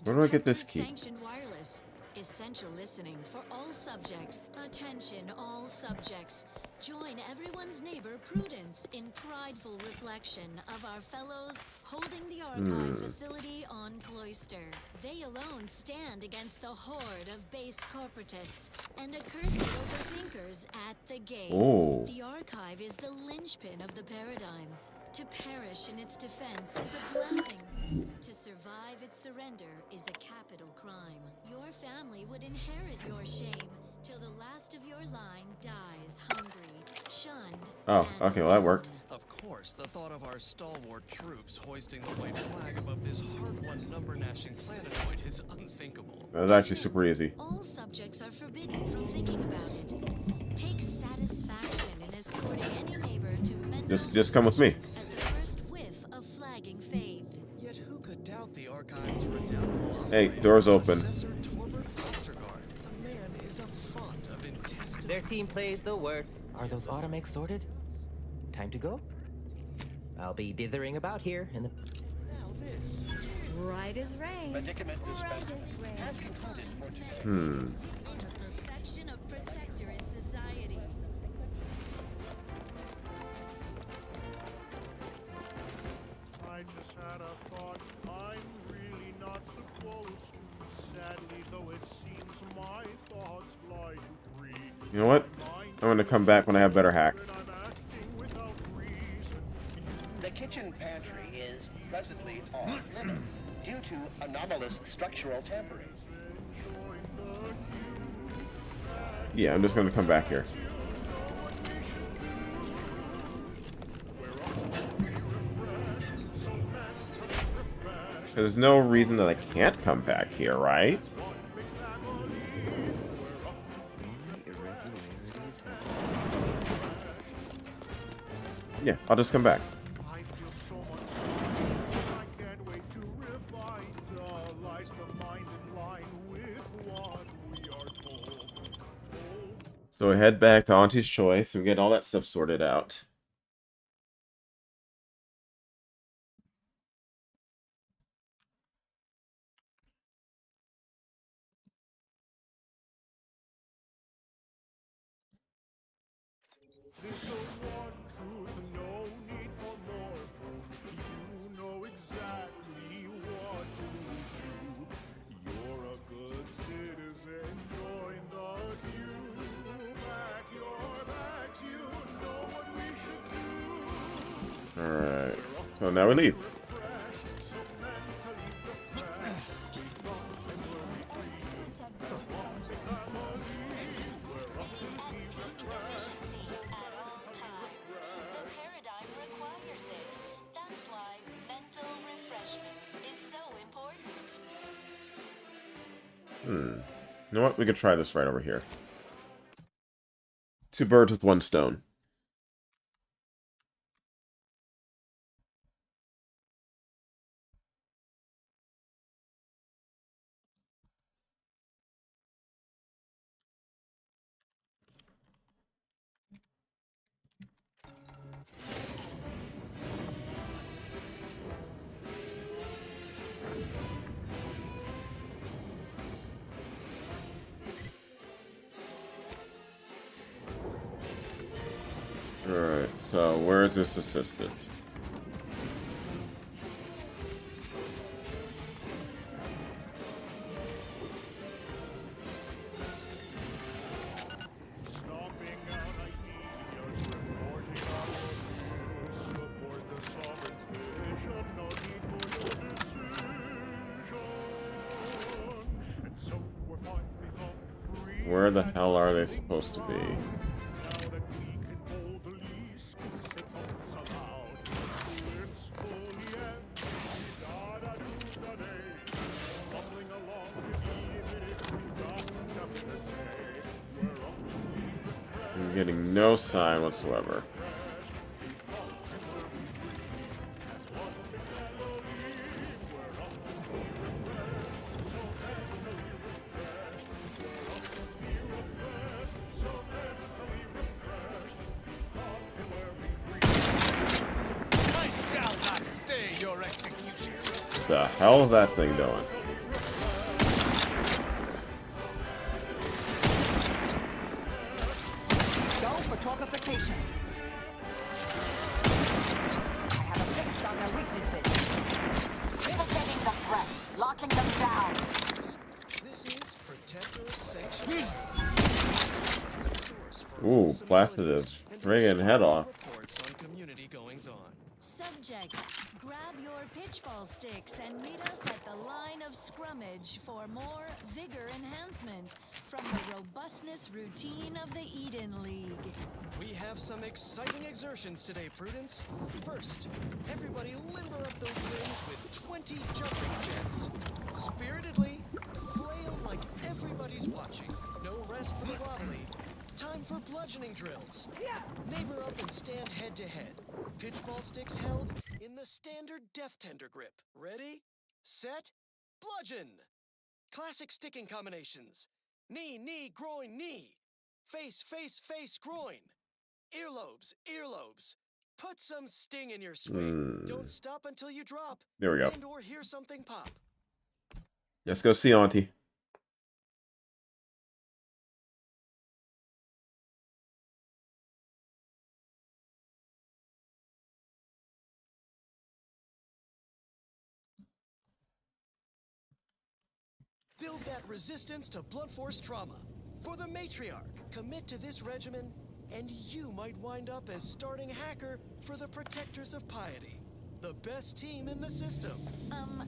Where do I get this key? Sanctioned wireless. Essential listening for all subjects. Attention, all subjects. Join everyone's neighbor Prudence in prideful reflection of our fellows holding the archive facility on Cloister. They alone stand against the horde of base corporatists and accursed overthinkers at the gates. Oh. The archive is the linchpin of the paradigm. To perish in its defense is a blessing. To survive its surrender is a capital crime. Your family would inherit your shame till the last of your line dies hungry, shunned. Oh, okay, well that worked. Of course, the thought of our stalwart troops hoisting the white flag above this hard-won number-gnashing planetoid is unthinkable. That was actually super easy. All subjects are forbidden from thinking about it. Take satisfaction in escorting any neighbor to mental Just come with me. at the first whiff of flagging faith. Yet who could doubt the archive's redoubtable Hey, operator, doors open. Assessor Torbert Ostergaard? The man is a font of intestinal... Their team plays the word. Are those automacs sorted? Time to go? I'll be dithering about here in the... Now this. Right as rain. Medicament dispensing has concluded for today. In the perfection of protectorate society. I just had a thought. I'm really not supposed to. Sadly, though it seems my thoughts fly too free. You know what? I'm gonna come back when I have better hack. I'm acting without reason. The kitchen pantry is presently off limits due to anomalous structural tampering. Yeah, I'm just gonna come back here. There's no reason that I can't come back here, right? Yeah, I'll just come back. I feel so much. I can't wait to revitalize the mind in line with what we are told. So we head back to Auntie's Choice and get all that stuff sorted out. This is one truth, no need for more proof. You know exactly what to do. You're a good citizen, join the queue. Pack your bags, you know what we should do. Alright. So now we leave. Efficiency at all times. The paradigm requires it. That's why mental refreshment is so important. You know what? We could try this right over here. Two birds with one stone. Alright, so where is this assistant? Where the hell are they supposed to be? I'm getting no sign whatsoever. The hell is that thing doing? Go for torpification. I have a fix on their weaknesses. Mitigating the threat. Locking them down. This is Protectorate Sanctuary. Ooh, blasted his friggin' head off. Reports on community goings on. Subject, grab your pitchball sticks and meet us at the line of scrummage for more vigor enhancement from the robustness routine of the Eden League. We have some exciting exertions today, Prudence. First, everybody limber up those limbs with 20 jumping jets. Spiritedly, flail like everybody's watching. No rest for the wobbly. Time for bludgeoning drills. Neighbor up and stand head to head. Pitchball sticks held in the standard Death Tender grip. Ready, set, bludgeon. Classic sticking combinations. Knee, knee, groin, knee. Face, face, face, groin. Earlobes, earlobes. Put some sting in your swing. Don't stop until you drop. There we go. And or hear something pop. Let's go see Auntie. Build that resistance to blunt force trauma. For the Matriarch, commit to this regimen, and you might wind up as starting hacker for the Protectors of Piety. The best team in the system.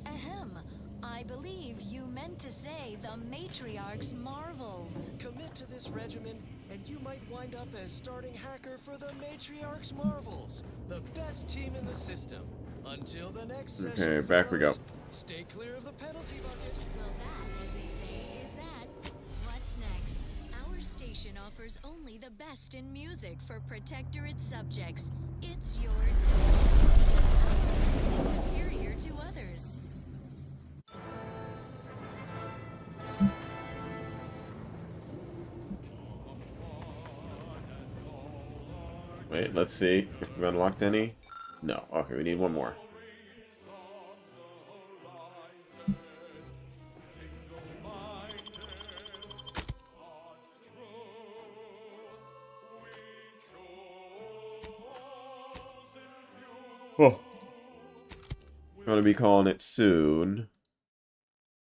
Ahem. I believe you meant to say the Matriarch's Marvels. Commit to this regimen, and you might wind up as starting hacker for the Matriarch's Marvels. The best team in the system. Until the next session. Okay, back we go. Stay clear of the penalty bucket. Well, that, as they say, is that. What's next? Our station offers only the best in music for Protectorate subjects. It's your turn. Is superior to others. Wait, let's see if we've unlocked any. No. Okay, we need one more. going to be calling it soon.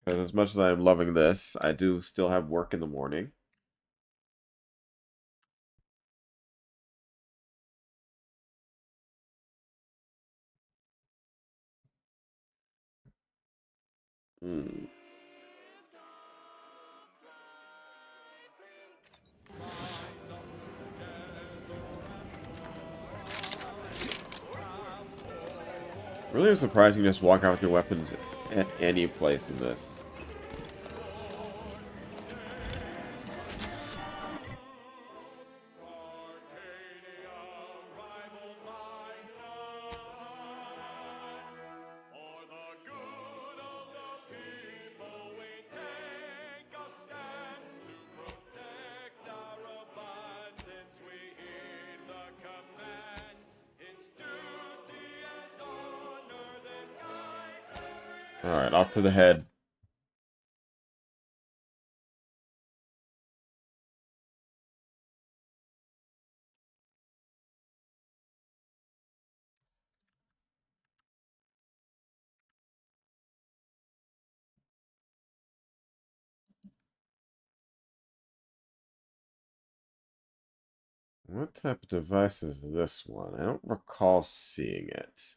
Because as much as I'm loving this, I do still have work in the morning. Really am surprised you can just walk out with your weapons at any place in this. Alright, off to the head. What type of device is this one? I don't recall seeing it.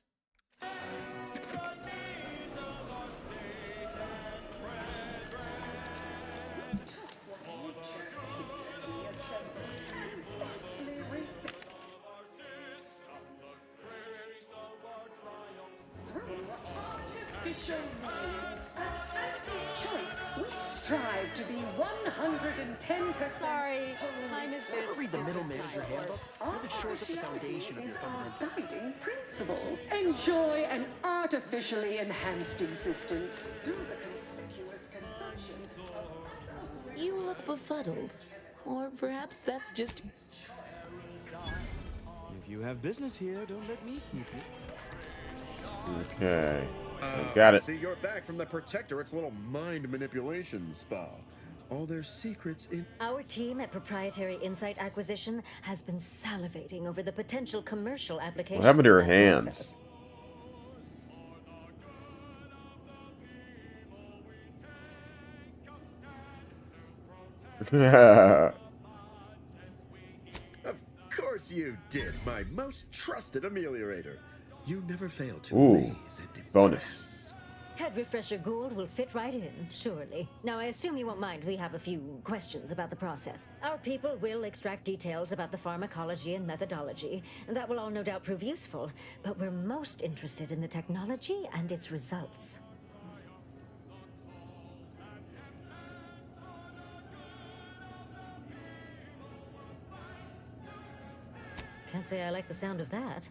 Strive to be 110%. Sorry, time is good. Ever read the Middle Manager Handbook? It shores up the foundation of your fundamentals. Guiding principle. Enjoy an artificially enhanced existence through the conspicuous consumption. You look befuddled. Or perhaps that's just... If you have business here, don't let me keep you. Okay. Got it. See, you're back from the Protectorate's little mind manipulation spa. All their secrets in... Our team at Proprietary Insight Acquisition has been salivating over the potential commercial applications. What happened to her of that hands? Of course you did, my most trusted ameliorator. You never fail to Ooh, amaze and bonus. Head refresher Gould will fit right in, surely. Now, I assume you won't mind we have a few questions about the process. Our people will extract details about the pharmacology and methodology. That will all no doubt prove useful, but we're most interested in the technology and its results. Can't say I like the sound of that.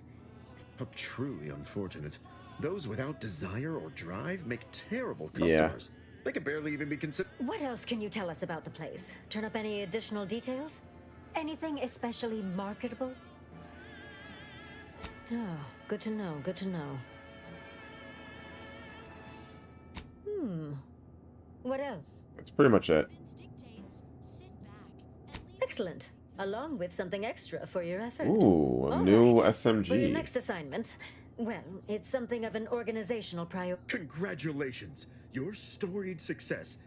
How truly unfortunate. Those without desire or drive make terrible customers. They can barely even be considered. What else can you tell us about the place? Turn up any additional details? Anything especially marketable? Oh, good to know, good to know. What else? That's pretty much it. Excellent. Along with something extra for your effort. Ooh, a All new right. SMG. For your next assignment, well, it's something of an organizational priority. Congratulations. Your storied success.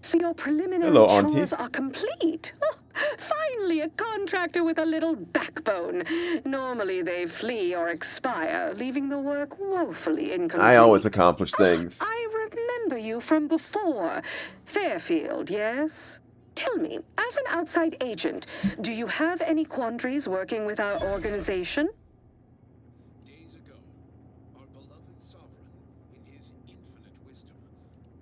So your preliminary Hello, Auntie. chores are complete. Oh, finally, a contractor with a little backbone. Normally they flee or expire, leaving the work woefully incomplete. I always accomplish things. I remember you from before. Fairfield, yes? Tell me, as an outside agent, do you have any quandaries working with our organization? Days ago, our beloved sovereign, in his infinite wisdom,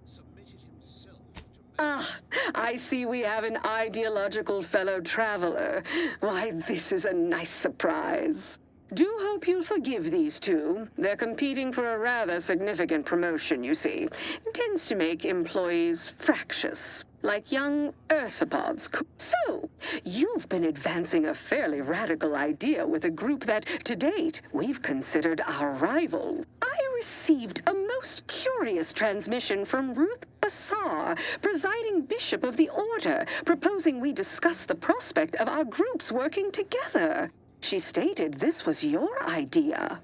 submitted himself to... Ah, I see we have an ideological fellow traveler. Why, this is a nice surprise. Do hope you'll forgive these two. They're competing for a rather significant promotion, you see. It tends to make employees fractious, like young ursopods. So, you've been advancing a fairly radical idea with a group that, to date, we've considered our rivals. I received a most curious transmission from Ruth Bassar, presiding bishop of the order, proposing we discuss the prospect of our groups working together. She stated this was your idea.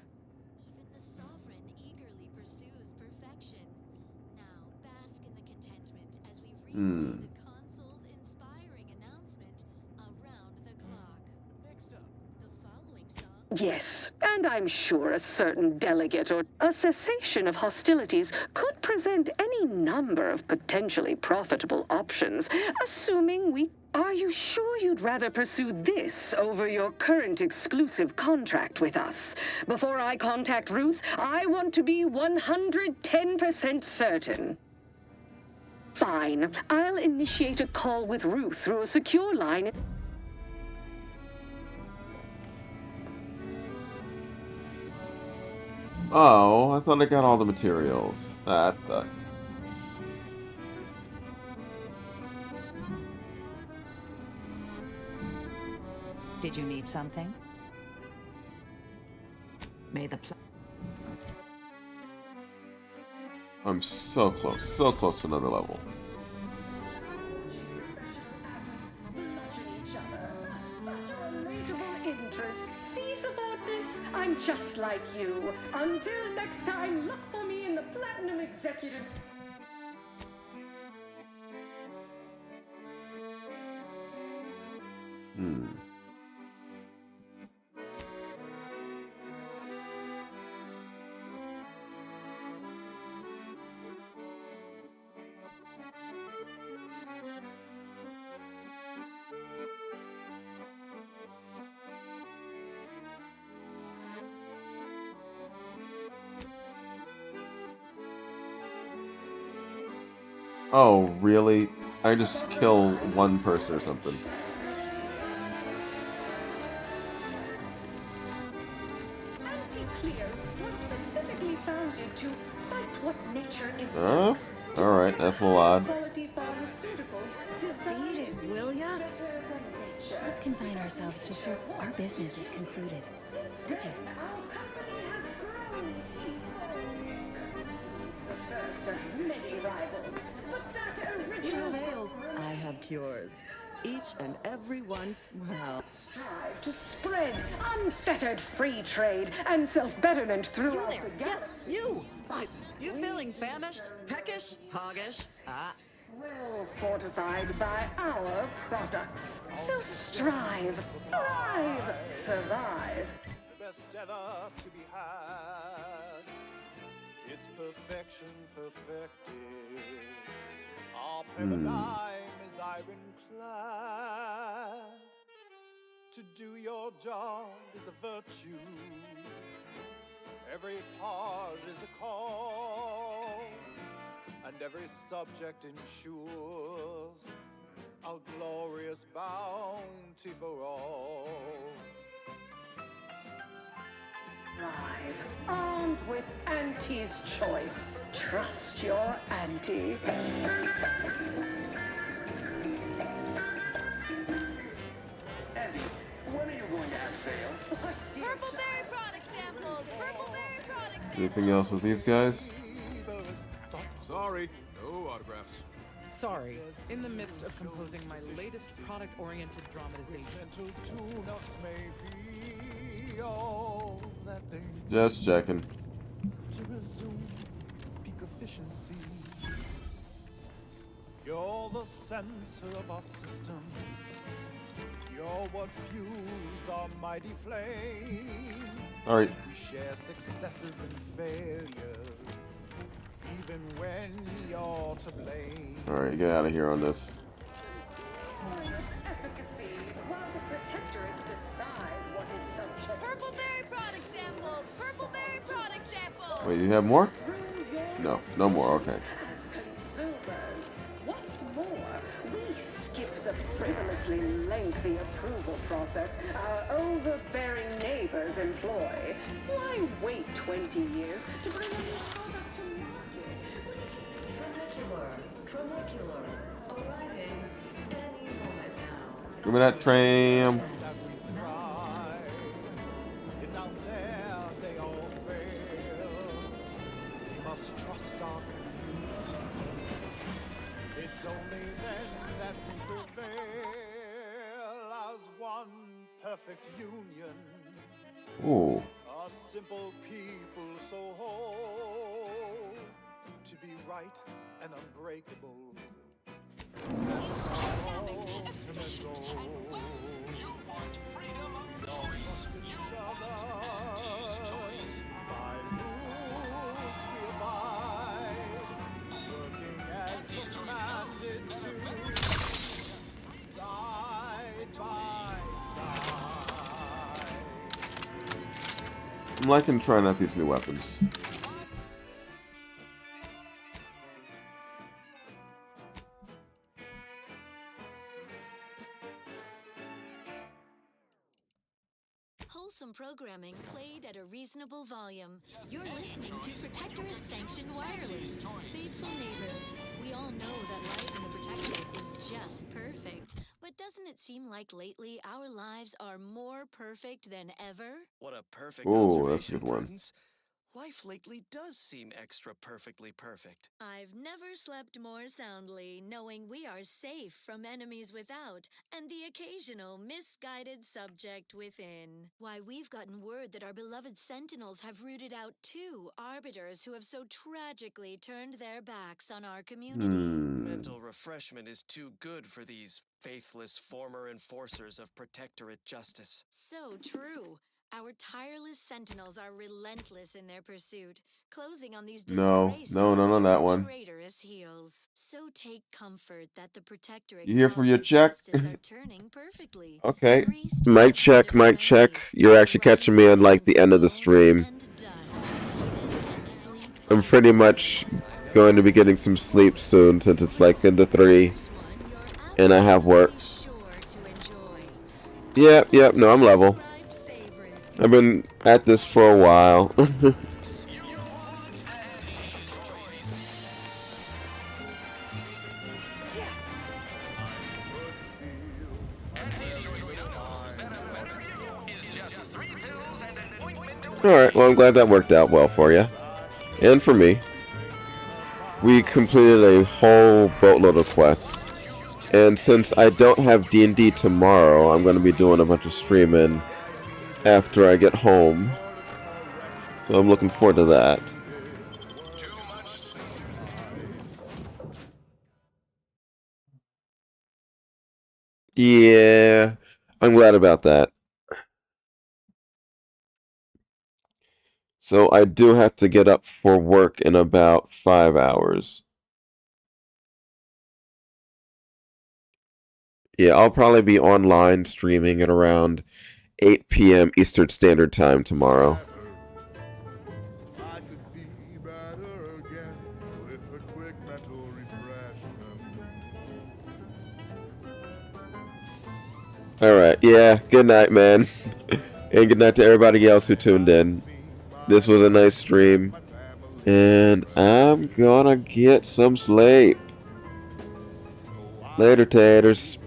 Hmm. console's inspiring announcement around the clock. Next up, the following song. Yes, and I'm sure a certain delegate or a cessation of hostilities could present any number of potentially profitable options, assuming we... Are you sure you'd rather pursue this over your current exclusive contract with us? Before I contact Ruth, I want to be 110% certain. Fine. I'll initiate a call with Ruth through a secure line. Oh, I thought I got all the materials. That sucks. Did you need something? May the I'm so close to another level. See, subordinates, I'm just like you. Until next time, look for me in the Platinum Executive. Hmm. Oh, really? I just kill one person or something. Anti-Clears was specifically founded to fight what nature Huh? Alright, that's a lot. quality pharmaceuticals Beat it, will ya? better than nature. Let's confine ourselves to certain. Our business is concluded. Would you? Our company has grown the first of many rivals, but that You original have ails. I have cures. Each and every one, well... strive to spread unfettered free trade and self-betterment throughout the galaxy. Yes, you! You feeling famished, peckish, hoggish? Well fortified by our products. So strive, thrive, survive. The best ever to be had. It's perfection perfected. Our paradigm is ironclad. To do your job is a virtue. Every part is a call, and every subject ensures a glorious bounty for all. Thrive, armed with Auntie's choice. Trust your Auntie. Andy, when are you going to have sale? Purple berry product samples! Purple berry product samples! Anything else with these guys? Sorry, no autographs. Sorry, in the midst of composing my latest product-oriented dramatization. Just checking. To resume peak efficiency. You're the center of our system. You're what fuels our mighty flame. All right. We share successes and failures, even when you're to blame. All right, get out of here on this. Efficacy, while the protectorate decides what is subject. Purple berry product samples! Purple berry product samples! Wait, you have more? No, no more. Okay. Consumers. What's more, we skip the frivolously lengthy approval process our overbearing neighbors employ. Why wait 20 years to bring a new product to market? Tramacular, arriving any moment now. Give me that tram. It's out there, they all fail. We must trust our community. It's only then that we prevail as one perfect union. Ooh. A simple people so whole, to be right and unbreakable. I'm liking trying out these new weapons. Wholesome programming played at a reasonable volume. You're listening to Protectorate Sanctioned Wireless. Faithful neighbors, we all know that life in the Protectorate is just perfect. But doesn't it seem like lately our lives are more perfect than ever? What a perfect Oh, that's a observation, good one. Prudence. Life lately does seem extra perfectly perfect. I've never slept more soundly, knowing we are safe from enemies without and the occasional misguided subject within. Why, we've gotten word that our beloved Sentinels have rooted out 2 arbiters who have so tragically turned their backs on our community. Mental refreshment is too good for these faithless former enforcers of Protectorate justice. So true. Our tireless Sentinels are relentless in their pursuit, closing on these disgraced that one. traitorous heels. So take comfort that the Protectorate You here for your cause of check? justice are turning perfectly. Okay. Mic check, mic check. You're actually catching me on like the end of the stream. I'm pretty much going to be getting some sleep soon since it's like into 3 and I have work. Yep, no, I'm level. I've been at this for a while. Alright, well I'm glad that worked out well for you. And for me. We completed a whole boatload of quests. And since I don't have D&D tomorrow, I'm going to be doing a bunch of streaming after I get home. So I'm looking forward to that. Yeah, I'm glad about that. So I do have to get up for work in about 5 hours. Yeah, I'll probably be online streaming at around 8 p.m. Eastern Standard Time tomorrow. Alright, yeah, good night, man. And good night to everybody else who tuned in. This was a nice stream. And I'm gonna get some sleep. Later, taters.